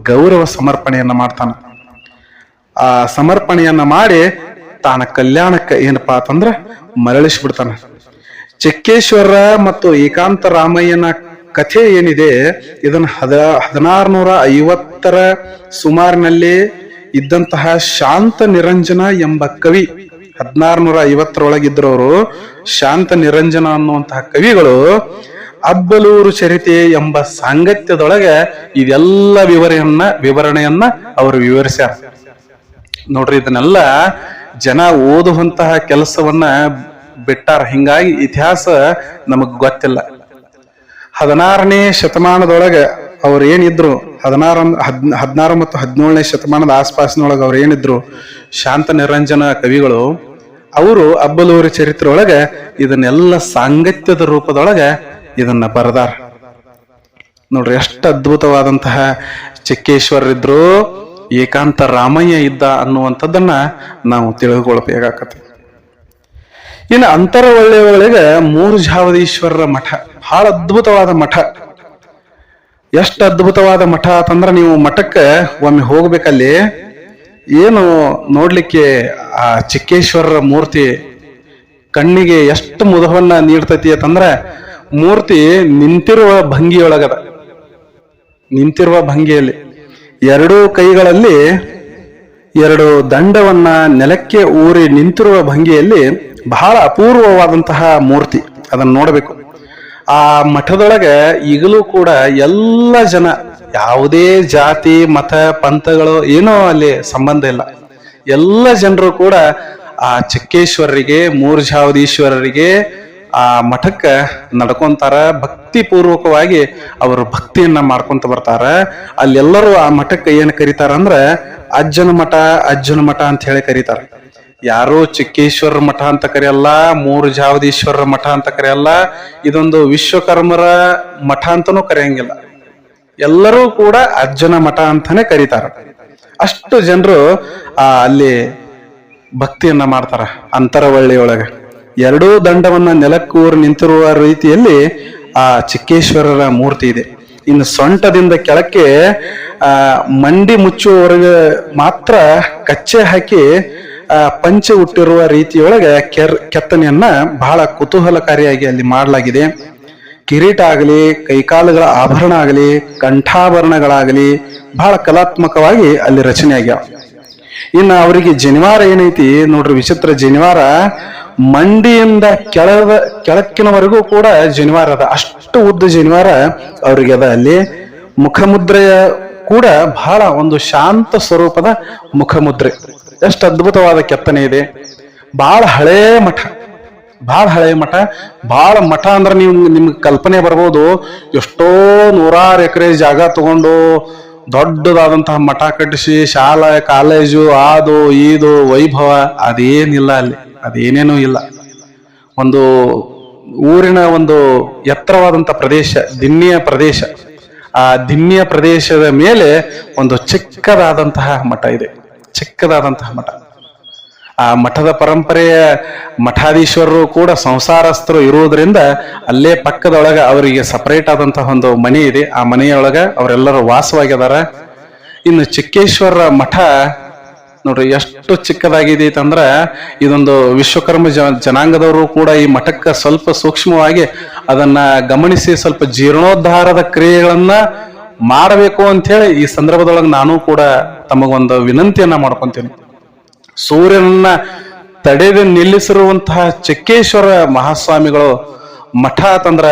ಗೌರವ ಸಮರ್ಪಣೆಯನ್ನ ಮಾಡ್ತಾನ. ಆ ಸಮರ್ಪಣೆಯನ್ನ ಮಾಡಿ ತಾನ ಕಲ್ಯಾಣಕ್ಕೆ ಏನಪ್ಪಾ ಅಂತಂದ್ರ ಮರಳಿಸ್ಬಿಡ್ತಾನ. ಚಿಕ್ಕೇಶ್ವರ ಮತ್ತು ಏಕಾಂತ ರಾಮಯ್ಯನ ಕಥೆ ಏನಿದೆ, ಇದನ್ನ 1650ರ ಸುಮಾರಿನಲ್ಲಿ ಇದ್ದಂತಹ ಶಾಂತ ನಿರಂಜನ ಎಂಬ ಕವಿ, 1650ರೊಳಗಿದ್ರವರು ಶಾಂತ ನಿರಂಜನ ಅನ್ನುವಂತಹ ಕವಿಗಳು ಅಬ್ಬಲೂರು ಚರಿತೆ ಎಂಬ ಸಾಂಗತ್ಯದೊಳಗೆ ಇದೆಲ್ಲ ವಿವರಣೆಯನ್ನ ಅವರು ವಿವರಿಸ್ಯಾರ. ನೋಡ್ರಿ, ಇದನ್ನೆಲ್ಲ ಜನ ಓದುವಂತಹ ಕೆಲಸವನ್ನ ಬಿಟ್ಟಾರ. ಹಿಂಗಾಗಿ ಇತಿಹಾಸ ನಮಗ್ ಗೊತ್ತಿಲ್ಲ. 16ನೇ ಶತಮಾನದೊಳಗ ಅವ್ರು ಏನಿದ್ರು, 16 ಮತ್ತು 17ನೇ ಶತಮಾನದ ಆಸ್ಪಾಸಿನೊಳಗೆ ಅವ್ರು ಏನಿದ್ರು ಶಾಂತ ನಿರಂಜನ ಕವಿಗಳು, ಅವರು ಅಬ್ಬಲೂರಿ ಚರಿತ್ರೆ ಒಳಗ ಇದನ್ನೆಲ್ಲ ಸಾಂಗತ್ಯದ ರೂಪದೊಳಗ ಇದನ್ನ ಬರೆದಾರ. ನೋಡ್ರಿ ಎಷ್ಟು ಅದ್ಭುತವಾದಂತಹ ಚಿಕ್ಕೇಶ್ವರರಿದ್ರು, ಏಕಾಂತ ರಾಮಯ್ಯ ಇದ್ದ ಅನ್ನುವಂಥದ್ದನ್ನ ನಾವು ತಿಳಿದುಕೊಳ್ಬೇಕಾಗತ್ತೆ. ಇನ್ನು ಅಂತರವಳ್ಳಿಯೊಳಗೆ ಮೂರುಜಾವದೀಶ್ವರರ ಮಠ ಬಹಳ ಅದ್ಭುತವಾದ ಮಠ. ಎಷ್ಟು ಅದ್ಭುತವಾದ ಮಠ ಅಂತಂದ್ರ, ನೀವು ಮಠಕ್ಕೆ ಒಮ್ಮೆ ಹೋಗ್ಬೇಕಲ್ಲಿ ಏನು ನೋಡ್ಲಿಕ್ಕೆ ಆ ಚಿಕ್ಕೇಶ್ವರರ ಮೂರ್ತಿ ಕಣ್ಣಿಗೆ ಎಷ್ಟು ಮುದವನ್ನ ನೀಡ್ತೈತಿ ಅಂತಂದ್ರ, ಮೂರ್ತಿ ನಿಂತಿರುವ ಭಂಗಿಯೊಳಗದ. ನಿಂತಿರುವ ಭಂಗಿಯಲ್ಲಿ ಎರಡೂ ಕೈಗಳಲ್ಲಿ 2 ದಂಡವನ್ನ ನೆಲಕ್ಕೆ ಊರಿ ನಿಂತಿರುವ ಭಂಗಿಯಲ್ಲಿ ಬಹಳ ಅಪೂರ್ವವಾದಂತಹ ಮೂರ್ತಿ. ಅದನ್ನ ನೋಡಬೇಕು. ಆ ಮಠದೊಳಗೆ ಈಗಲೂ ಕೂಡ ಎಲ್ಲ ಜನ, ಯಾವುದೇ ಜಾತಿ ಮತ ಪಂಥಗಳು ಏನೋ ಅಲ್ಲಿ ಸಂಬಂಧ ಇಲ್ಲ, ಎಲ್ಲ ಜನರು ಕೂಡ ಆ ಚಿಕ್ಕೇಶ್ವರರಿಗೆ, ಮೂರುಜಾವದೀಶ್ವರರಿಗೆ, ಆ ಮಠಕ್ಕ ನಡ್ಕೊಂತಾರ. ಭಕ್ತಿ ಪೂರ್ವಕವಾಗಿ ಅವರು ಭಕ್ತಿಯನ್ನ ಮಾಡ್ಕೊಂತ ಬರ್ತಾರ. ಅಲ್ಲೆಲ್ಲರೂ ಆ ಮಠಕ್ಕೆ ಏನ್ ಕರೀತಾರ ಅಂದ್ರ ಅಜ್ಜನ ಮಠ, ಅಜ್ಜನ ಮಠ ಅಂತ ಹೇಳಿ ಕರೀತಾರ. ಯಾರೋ ಚಿಕ್ಕೇಶ್ವರ ಮಠ ಅಂತ ಕರೆಯಲ್ಲ, ಮೂರುಜಾವದೀಶ್ವರರ ಮಠ ಅಂತ ಕರೆಯಲ್ಲ, ಇದೊಂದು ವಿಶ್ವಕರ್ಮರ ಮಠ ಅಂತನೂ ಕರೆಯಂಗಿಲ್ಲ. ಎಲ್ಲರೂ ಕೂಡ ಅಜ್ಜನ ಮಠ ಅಂತಾನೆ ಕರೀತಾರ. ಅಷ್ಟು ಜನರು ಅಲ್ಲಿ ಭಕ್ತಿಯನ್ನ ಮಾಡ್ತಾರ. ಅಂತರವಳ್ಳಿಯೊಳಗೆ 2 ದಂಡವನ್ನ ನೆಲಕ್ಕೂರು ನಿಂತಿರುವ ರೀತಿಯಲ್ಲಿ ಆ ಚಿಕ್ಕೇಶ್ವರರ ಮೂರ್ತಿ ಇದೆ. ಇನ್ನು ಸೊಂಟದಿಂದ ಕೆಳಕ್ಕೆ ಮಂಡಿ ಮುಚ್ಚುವವರೆಗೆ ಮಾತ್ರ ಕಚ್ಚೆ ಹಾಕಿ ಪಂಚೆ ಹುಟ್ಟಿರುವ ರೀತಿಯೊಳಗೆ ಕೆತ್ತನೆಯನ್ನ ಬಹಳ ಕುತೂಹಲಕಾರಿಯಾಗಿ ಅಲ್ಲಿ ಮಾಡಲಾಗಿದೆ. ಕಿರೀಟ ಆಗಲಿ, ಕೈಕಾಲುಗಳ ಆಭರಣ ಆಗಲಿ, ಕಂಠಾಭರಣಗಳಾಗಲಿ ಬಹಳ ಕಲಾತ್ಮಕವಾಗಿ ಅಲ್ಲಿ ರಚನೆ ಆಗ್ಯಾವ. ಇನ್ನು ಅವರಿಗೆ ಜನಿವಾರ ಏನೈತಿ ನೋಡ್ರಿ, ವಿಚಿತ್ರ ಜನಿವಾರ. ಮಂಡಿಯಿಂದ ಕೆಳಕ್ಕಿನವರೆಗೂ ಕೂಡ ಜನಿವಾರ ಅದ. ಅಷ್ಟು ಉದ್ದ ಜನಿವಾರ ಅವ್ರಿಗೆ ಅದ. ಅಲ್ಲಿ ಮುಖಮುದ್ರೆಯ ಕೂಡ ಬಹಳ ಒಂದು ಶಾಂತ ಸ್ವರೂಪದ ಮುಖಮುದ್ರೆ. ಎಷ್ಟು ಅದ್ಭುತವಾದ ಕೆತ್ತನೆ ಇದೆ. ಬಹಳ ಹಳೇ ಮಠ, ಬಹಳ ಹಳೆಯ ಮಠ. ಬಹಳ ಮಠ ಅಂದ್ರೆ ನಿಮ್ಗೆ ಕಲ್ಪನೆ ಬರ್ಬೋದು, ಎಷ್ಟೋ 100 ಎಕರೆ ಜಾಗ ತಗೊಂಡು ದೊಡ್ಡದಾದಂತಹ ಮಠ ಕಟ್ಟಿಸಿ ಶಾಲಾ ಕಾಲೇಜು ಅದು ಇದು ವೈಭವ ಅದೇನಿಲ್ಲ ಅಲ್ಲಿ. ಅದೇನೇನೂ ಇಲ್ಲ. ಒಂದು ಊರಿನ ಒಂದು ಎತ್ತರವಾದಂತಹ ಪ್ರದೇಶ, ದಿನ್ನಿಯ ಪ್ರದೇಶ. ಆ ದಿನ್ನಿಯ ಪ್ರದೇಶದ ಮೇಲೆ ಒಂದು ಚಿಕ್ಕದಾದಂತಹ ಮಠ ಇದೆ. ಚಿಕ್ಕದಾದಂತಹ ಮಠ. ಆ ಮಠದ ಪರಂಪರೆಯ ಮಠಾಧೀಶ್ವರರು ಕೂಡ ಸಂಸಾರಸ್ಥರು ಇರುವುದರಿಂದ ಅಲ್ಲೇ ಪಕ್ಕದೊಳಗ ಅವರಿಗೆ ಸಪರೇಟ್ ಆದಂತಹ ಒಂದು ಮನೆ ಇದೆ. ಆ ಮನೆಯೊಳಗ ಅವರೆಲ್ಲರೂ ವಾಸವಾಗಿದಾರ. ಇನ್ನು ಚಿಕ್ಕೇಶ್ವರ ಮಠ ನೋಡ್ರಿ ಎಷ್ಟು ಚಿಕ್ಕದಾಗಿದೆ ಅಂತಂದ್ರ, ಇದೊಂದು ವಿಶ್ವಕರ್ಮ ಜನಾಂಗದವರು ಕೂಡ ಈ ಮಠಕ್ಕೆ ಸ್ವಲ್ಪ ಸೂಕ್ಷ್ಮವಾಗಿ ಅದನ್ನ ಗಮನಿಸಿ ಸ್ವಲ್ಪ ಜೀರ್ಣೋದ್ಧಾರದ ಕ್ರಿಯೆಗಳನ್ನ ಮಾಡಬೇಕು ಅಂತ ಹೇಳಿ ಈ ಸಂದರ್ಭದೊಳಗೆ ನಾನು ಕೂಡ ತಮಗೊಂದು ವಿನಂತಿಯನ್ನ ಮಾಡ್ಕೊಂತೀನಿ. ಸೂರ್ಯನನ್ನ ತಡೆದು ನಿಲ್ಲಿಸಿರುವಂತಹ ಚಿಕ್ಕೇಶ್ವರ ಮಹಾಸ್ವಾಮಿಗಳು ಮಠ ಅಂತಂದ್ರ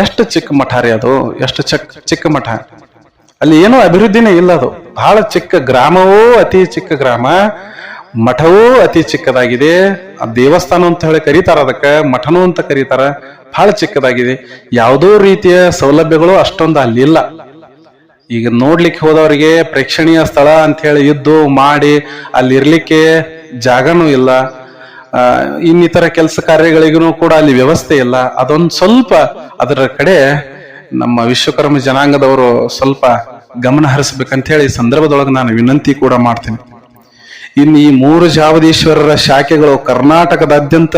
ಎಷ್ಟು ಚಿಕ್ಕ ಮಠ ರೀ ಅದು. ಎಷ್ಟು ಚಿಕ್ಕ ಮಠ. ಅಲ್ಲಿ ಏನೋ ಅಭಿವೃದ್ಧಿನೇ ಇಲ್ಲ. ಅದು ಬಹಳ ಚಿಕ್ಕ ಗ್ರಾಮವೂ ಅತಿ ಚಿಕ್ಕ ಗ್ರಾಮ, ಮಠವೂ ಅತಿ ಚಿಕ್ಕದಾಗಿದೆ. ಆ ದೇವಸ್ಥಾನ ಅಂತ ಹೇಳಿ ಕರೀತಾರ, ಅದಕ್ಕೆ ಮಠನು ಅಂತ ಕರೀತಾರ. ಬಹಳ ಚಿಕ್ಕದಾಗಿದೆ. ಯಾವುದೋ ರೀತಿಯ ಸೌಲಭ್ಯಗಳು ಅಷ್ಟೊಂದು ಅಲ್ಲಿ ಇಲ್ಲ. ಈಗ ನೋಡ್ಲಿಕ್ಕೆ ಹೋದವರಿಗೆ ಪ್ರೇಕ್ಷಣೀಯ ಸ್ಥಳ ಅಂತ ಹೇಳಿ ಇದ್ದು ಮಾಡಿ ಅಲ್ಲಿ ಇರ್ಲಿಕ್ಕೆ ಜಾಗನೂ ಇಲ್ಲ. ಇನ್ನಿತರ ಕೆಲಸ ಕಾರ್ಯಗಳಿಗೂ ಕೂಡ ಅಲ್ಲಿ ವ್ಯವಸ್ಥೆ ಇಲ್ಲ. ಅದೊಂದು ಸ್ವಲ್ಪ ಅದರ ಕಡೆ ನಮ್ಮ ವಿಶ್ವಕರ್ಮ ಜನಾಂಗದವರು ಸ್ವಲ್ಪ ಗಮನ ಹರಿಸ್ಬೇಕಂತ ಹೇಳಿ ಈ ಸಂದರ್ಭದೊಳಗೆ ನಾನು ವಿನಂತಿ ಕೂಡ ಮಾಡ್ತೀನಿ. ಇನ್ನು ಈ ಮೂರುಜಾವದೀಶ್ವರರ ಶಾಖೆಗಳು ಕರ್ನಾಟಕದಾದ್ಯಂತ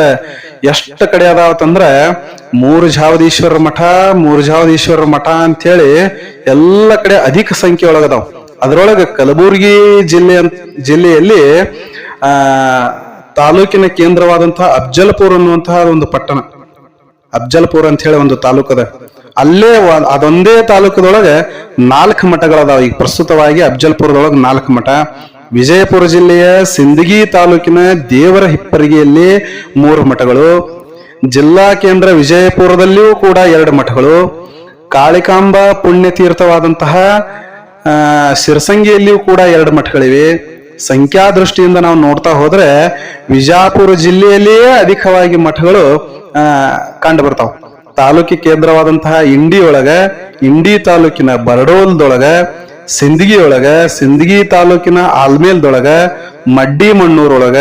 ಎಷ್ಟು ಕಡೆ ಅದಾವತ್ತಂದ್ರ, ಮೂರುಜಾವದೀಶ್ವರ ಮಠ ಅಂತೇಳಿ ಎಲ್ಲ ಕಡೆ ಅಧಿಕ ಸಂಖ್ಯೆ ಒಳಗದಾವ. ಅದರೊಳಗೆ ಕಲಬುರಗಿ ಜಿಲ್ಲೆಯಲ್ಲಿ ತಾಲೂಕಿನ ಕೇಂದ್ರವಾದಂತಹ ಅಫ್ಜಲ್ಪುರ್ ಅನ್ನುವಂತಹ ಒಂದು ಪಟ್ಟಣ, ಅಫ್ಜಲ್ಪುರ್ ಅಂತ ಹೇಳಿ ಒಂದು ತಾಲೂಕದ. ಅಲ್ಲೇ ಅದೊಂದೇ ತಾಲೂಕದೊಳಗೆ 4 ಮಠಗಳದಾವ. ಈಗ ಪ್ರಸ್ತುತವಾಗಿ ಅಫ್ಜಲ್ಪುರದೊಳಗೆ 4 ಮಠ. ವಿಜಯಪುರ ಜಿಲ್ಲೆಯ ಸಿಂದಗಿ ತಾಲೂಕಿನ ದೇವರ ಹಿಪ್ಪರಿಗೆಯಲ್ಲಿ 3 ಮಠಗಳು. ಜಿಲ್ಲಾ ಕೇಂದ್ರ ವಿಜಯಪುರದಲ್ಲಿಯೂ ಕೂಡ 2 ಮಠಗಳು. ಕಾಳಿಕಾಂಬ ಪುಣ್ಯತೀರ್ಥವಾದಂತಹ ಸಿರಸಂಗಿಯಲ್ಲಿಯೂ ಕೂಡ 2 ಮಠಗಳಿವೆ. ಸಂಖ್ಯಾ ದೃಷ್ಟಿಯಿಂದ ನಾವು ನೋಡ್ತಾ ಹೋದ್ರೆ ವಿಜಾಪುರ ಜಿಲ್ಲೆಯಲ್ಲಿಯೇ ಅಧಿಕವಾಗಿ ಮಠಗಳು ಕಂಡು ಬರ್ತಾವ. ತಾಲೂಕಿ ಕೇಂದ್ರವಾದಂತಹ ಇಂಡಿ ಒಳಗ, ಇಂಡಿ ತಾಲೂಕಿನ ಬರಡೋಲ್ದೊಳಗ, ಸಿಂದಗಿ ತಾಲೂಕಿನ ಆಲ್ಮೇಲ್ದೊಳಗ, ಮಡ್ಡಿ ಮಣ್ಣೂರೊಳಗ,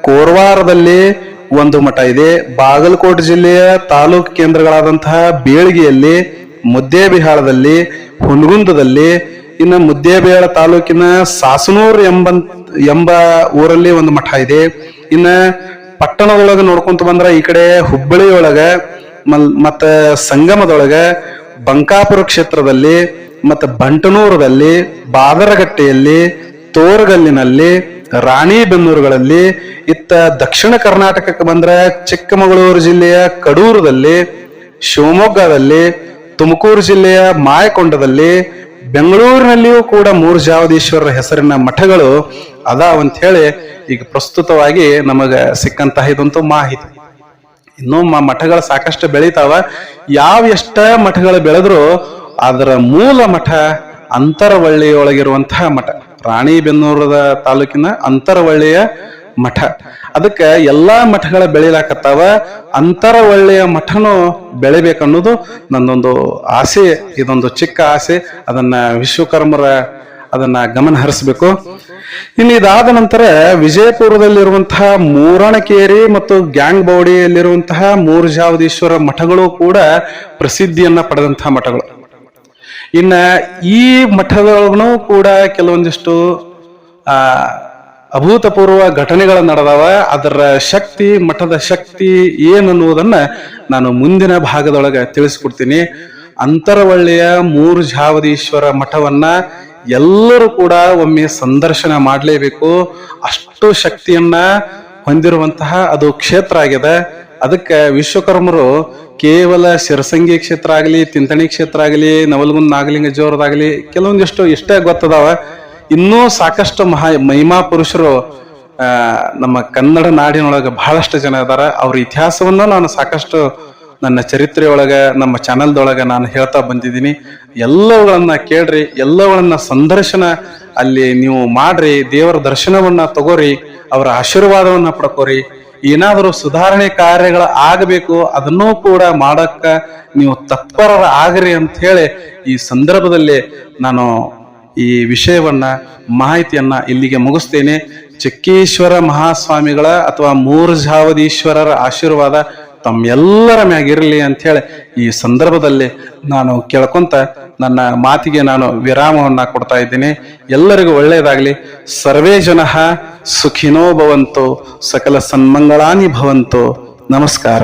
ಕೋರವಾರದಲ್ಲಿ ಒಂದು ಮಠ ಇದೆ. ಬಾಗಲಕೋಟೆ ಜಿಲ್ಲೆಯ ತಾಲೂಕು ಕೇಂದ್ರಗಳಾದಂತಹ ಬೀಳಗಿಯಲ್ಲಿ, ಮುದ್ದೇಬಿಹಾಳದಲ್ಲಿ, ಹುನಗುಂದದಲ್ಲಿ, ಇನ್ನು ಮುದ್ದೇಬಿಹಾಳ ತಾಲೂಕಿನ ಸಾಸನೂರ್ ಎಂಬ ಊರಲ್ಲಿ ಒಂದು ಮಠ ಇದೆ. ಇನ್ನ ಪಟ್ಟಣದೊಳಗೆ ನೋಡ್ಕೊಂತ ಬಂದ್ರ ಈ ಕಡೆ ಹುಬ್ಬಳ್ಳಿ ಒಳಗ ಮತ್ತ ಸಂಗಮದೊಳಗ, ಬಂಕಾಪುರ ಕ್ಷೇತ್ರದಲ್ಲಿ, ಮತ್ತು ಬಂಟನೂರದಲ್ಲಿ, ಬಾದರಗಟ್ಟೆಯಲ್ಲಿ, ತೋರಗಲ್ಲಿನಲ್ಲಿ, ರಾಣಿಬೆನ್ನೂರುಗಳಲ್ಲಿ, ಇತ್ತ ದಕ್ಷಿಣ ಕರ್ನಾಟಕಕ್ಕೆ ಬಂದ್ರೆ ಚಿಕ್ಕಮಗಳೂರು ಜಿಲ್ಲೆಯ ಕಡೂರದಲ್ಲಿ, ಶಿವಮೊಗ್ಗದಲ್ಲಿ, ತುಮಕೂರು ಜಿಲ್ಲೆಯ ಮಾಯಕೊಂಡದಲ್ಲಿ, ಬೆಂಗಳೂರಿನಲ್ಲಿಯೂ ಕೂಡ ಮೂರ್ಜಾವದೀಶ್ವರರ ಹೆಸರಿನ ಮಠಗಳು ಅದಾವಂತ ಹೇಳಿ ಈಗ ಪ್ರಸ್ತುತವಾಗಿ ನಮಗ ಸಿಕ್ಕಂತಹ ಇದಂತೂ ಮಾಹಿತಿ. ಇನ್ನೂ ಮಠಗಳು ಸಾಕಷ್ಟು ಬೆಳಿತಾವ. ಎಷ್ಟ ಮಠಗಳು ಬೆಳೆದ್ರು ಅದರ ಮೂಲ ಮಠ ಅಂತರವಳ್ಳಿಯೊಳಗಿರುವಂತಹ ಮಠ, ರಾಣಿಬೆನ್ನೂರದ ತಾಲೂಕಿನ ಅಂತರವಳ್ಳಿಯ ಮಠ. ಅದಕ್ಕೆ ಎಲ್ಲಾ ಮಠಗಳ ಬೆಳಿಲಾಕತ್ತಾವ. ಅಂತರವಳ್ಳಿಯ ಮಠನು ಬೆಳಿಬೇಕನ್ನೋದು ನನ್ನೊಂದು ಆಸೆ. ಇದೊಂದು ಚಿಕ್ಕ ಆಸೆ. ಅದನ್ನ ವಿಶ್ವಕರ್ಮರ ಅದನ್ನ ಗಮನ ಹರಿಸಬೇಕು. ಇನ್ನು ಇದಾದ ನಂತರ ವಿಜಯಪುರದಲ್ಲಿರುವಂತಹ ಮೂರಣಕೇರಿ ಮತ್ತು ಗ್ಯಾಂಗ್ ಬೌಡಿಯಲ್ಲಿರುವಂತಹ ಮೂರ್ಜಾವದೀಶ್ವರ ಮಠಗಳು ಕೂಡ ಪ್ರಸಿದ್ಧಿಯನ್ನ ಪಡೆದಂತಹ ಮಠಗಳು. ಇನ್ನ ಈ ಮಠದೊಳಗೂ ಕೂಡ ಕೆಲವೊಂದಿಷ್ಟು ಅಭೂತಪೂರ್ವ ಘಟನೆಗಳು ನಡೆದವ. ಅದರ ಶಕ್ತಿ, ಮಠದ ಶಕ್ತಿ ಏನನ್ನುವುದನ್ನ ನಾನು ಮುಂದಿನ ಭಾಗದೊಳಗೆ ತಿಳಿಸ್ಕೊಡ್ತೀನಿ. ಅಂತರವಳ್ಳಿಯ ಮೂರ್ಜಾವದೀಶ್ವರ ಮಠವನ್ನ ಎಲ್ಲರೂ ಕೂಡ ಒಮ್ಮೆ ಸಂದರ್ಶನ ಮಾಡಲೇಬೇಕು. ಅಷ್ಟು ಶಕ್ತಿಯನ್ನ ಹೊಂದಿರುವಂತಹ ಅದು ಕ್ಷೇತ್ರ ಆಗಿದೆ. ಅದಕ್ಕೆ ವಿಶ್ವಕರ್ಮರು ಕೇವಲ ಶಿರಸಂಗಿ ಕ್ಷೇತ್ರ ಆಗಲಿ, ತಿಂತಣಿ ಕ್ಷೇತ್ರ ಆಗಲಿ, ನವಲಗುಂದ ನಾಗಲಿಂಗಜೋರದಾಗಲಿ ಕೆಲವೊಂದಿಷ್ಟು ಇಷ್ಟೇ ಗೊತ್ತದಾವ. ಇನ್ನೂ ಸಾಕಷ್ಟು ಮಹಿಮಾ ಪುರುಷರು ನಮ್ಮ ಕನ್ನಡ ನಾಡಿನೊಳಗೆ ಬಹಳಷ್ಟು ಜನ ಇದಾರ. ಅವ್ರ ಇತಿಹಾಸವನ್ನ ನಾನು ಸಾಕಷ್ಟು ನನ್ನ ಚರಿತ್ರೆಯೊಳಗ, ನಮ್ಮ ಚಾನಲ್ದೊಳಗ ನಾನು ಹೇಳ್ತಾ ಬಂದಿದ್ದೀನಿ. ಎಲ್ಲವುಗಳನ್ನ ಕೇಳ್ರಿ, ಎಲ್ಲವುಗಳನ್ನ ಸಂದರ್ಶನ ಅಲ್ಲಿ ನೀವು ಮಾಡ್ರಿ, ದೇವರ ದರ್ಶನವನ್ನ ತಗೋರಿ, ಅವರ ಆಶೀರ್ವಾದವನ್ನ ಪಡ್ಕೋರಿ. ಏನಾದರೂ ಸುಧಾರಣೆ ಕಾರ್ಯಗಳ ಆಗಬೇಕು, ಅದನ್ನೂ ಕೂಡ ಮಾಡಕ್ಕ ನೀವು ತತ್ಪರರ ಆಗ್ರಿ ಅಂತ ಹೇಳಿ ಈ ಸಂದರ್ಭದಲ್ಲಿ ನಾನು ಈ ವಿಷಯವನ್ನ, ಮಾಹಿತಿಯನ್ನ ಇಲ್ಲಿಗೆ ಮುಗಿಸ್ತೇನೆ. ಚಕ್ಕೇಶ್ವರ ಮಹಾಸ್ವಾಮಿಗಳ ಅಥವಾ ಮೂರ್ಜಾವದೀಶ್ವರರ ಆಶೀರ್ವಾದ ತಮ್ಮೆಲ್ಲರ ಮ್ಯಾಗಿರಲಿ ಅಂತ ಹೇಳಿ ಈ ಸಂದರ್ಭದಲ್ಲಿ ನಾನು ಕೇಳ್ಕೊಂತ ನನ್ನ ಮಾತಿಗೆ ನಾನು ವಿರಾಮವನ್ನ ಕೊಡ್ತಾ ಇದ್ದೀನಿ. ಎಲ್ಲರಿಗೂ ಒಳ್ಳೆಯದಾಗಲಿ. ಸರ್ವೇ ಜನಃ ಸುಖಿನೋ ಭವಂತು, ಸಕಲ ಸನ್ಮಂಗಳಾನಿ ಭವಂತು. ನಮಸ್ಕಾರ.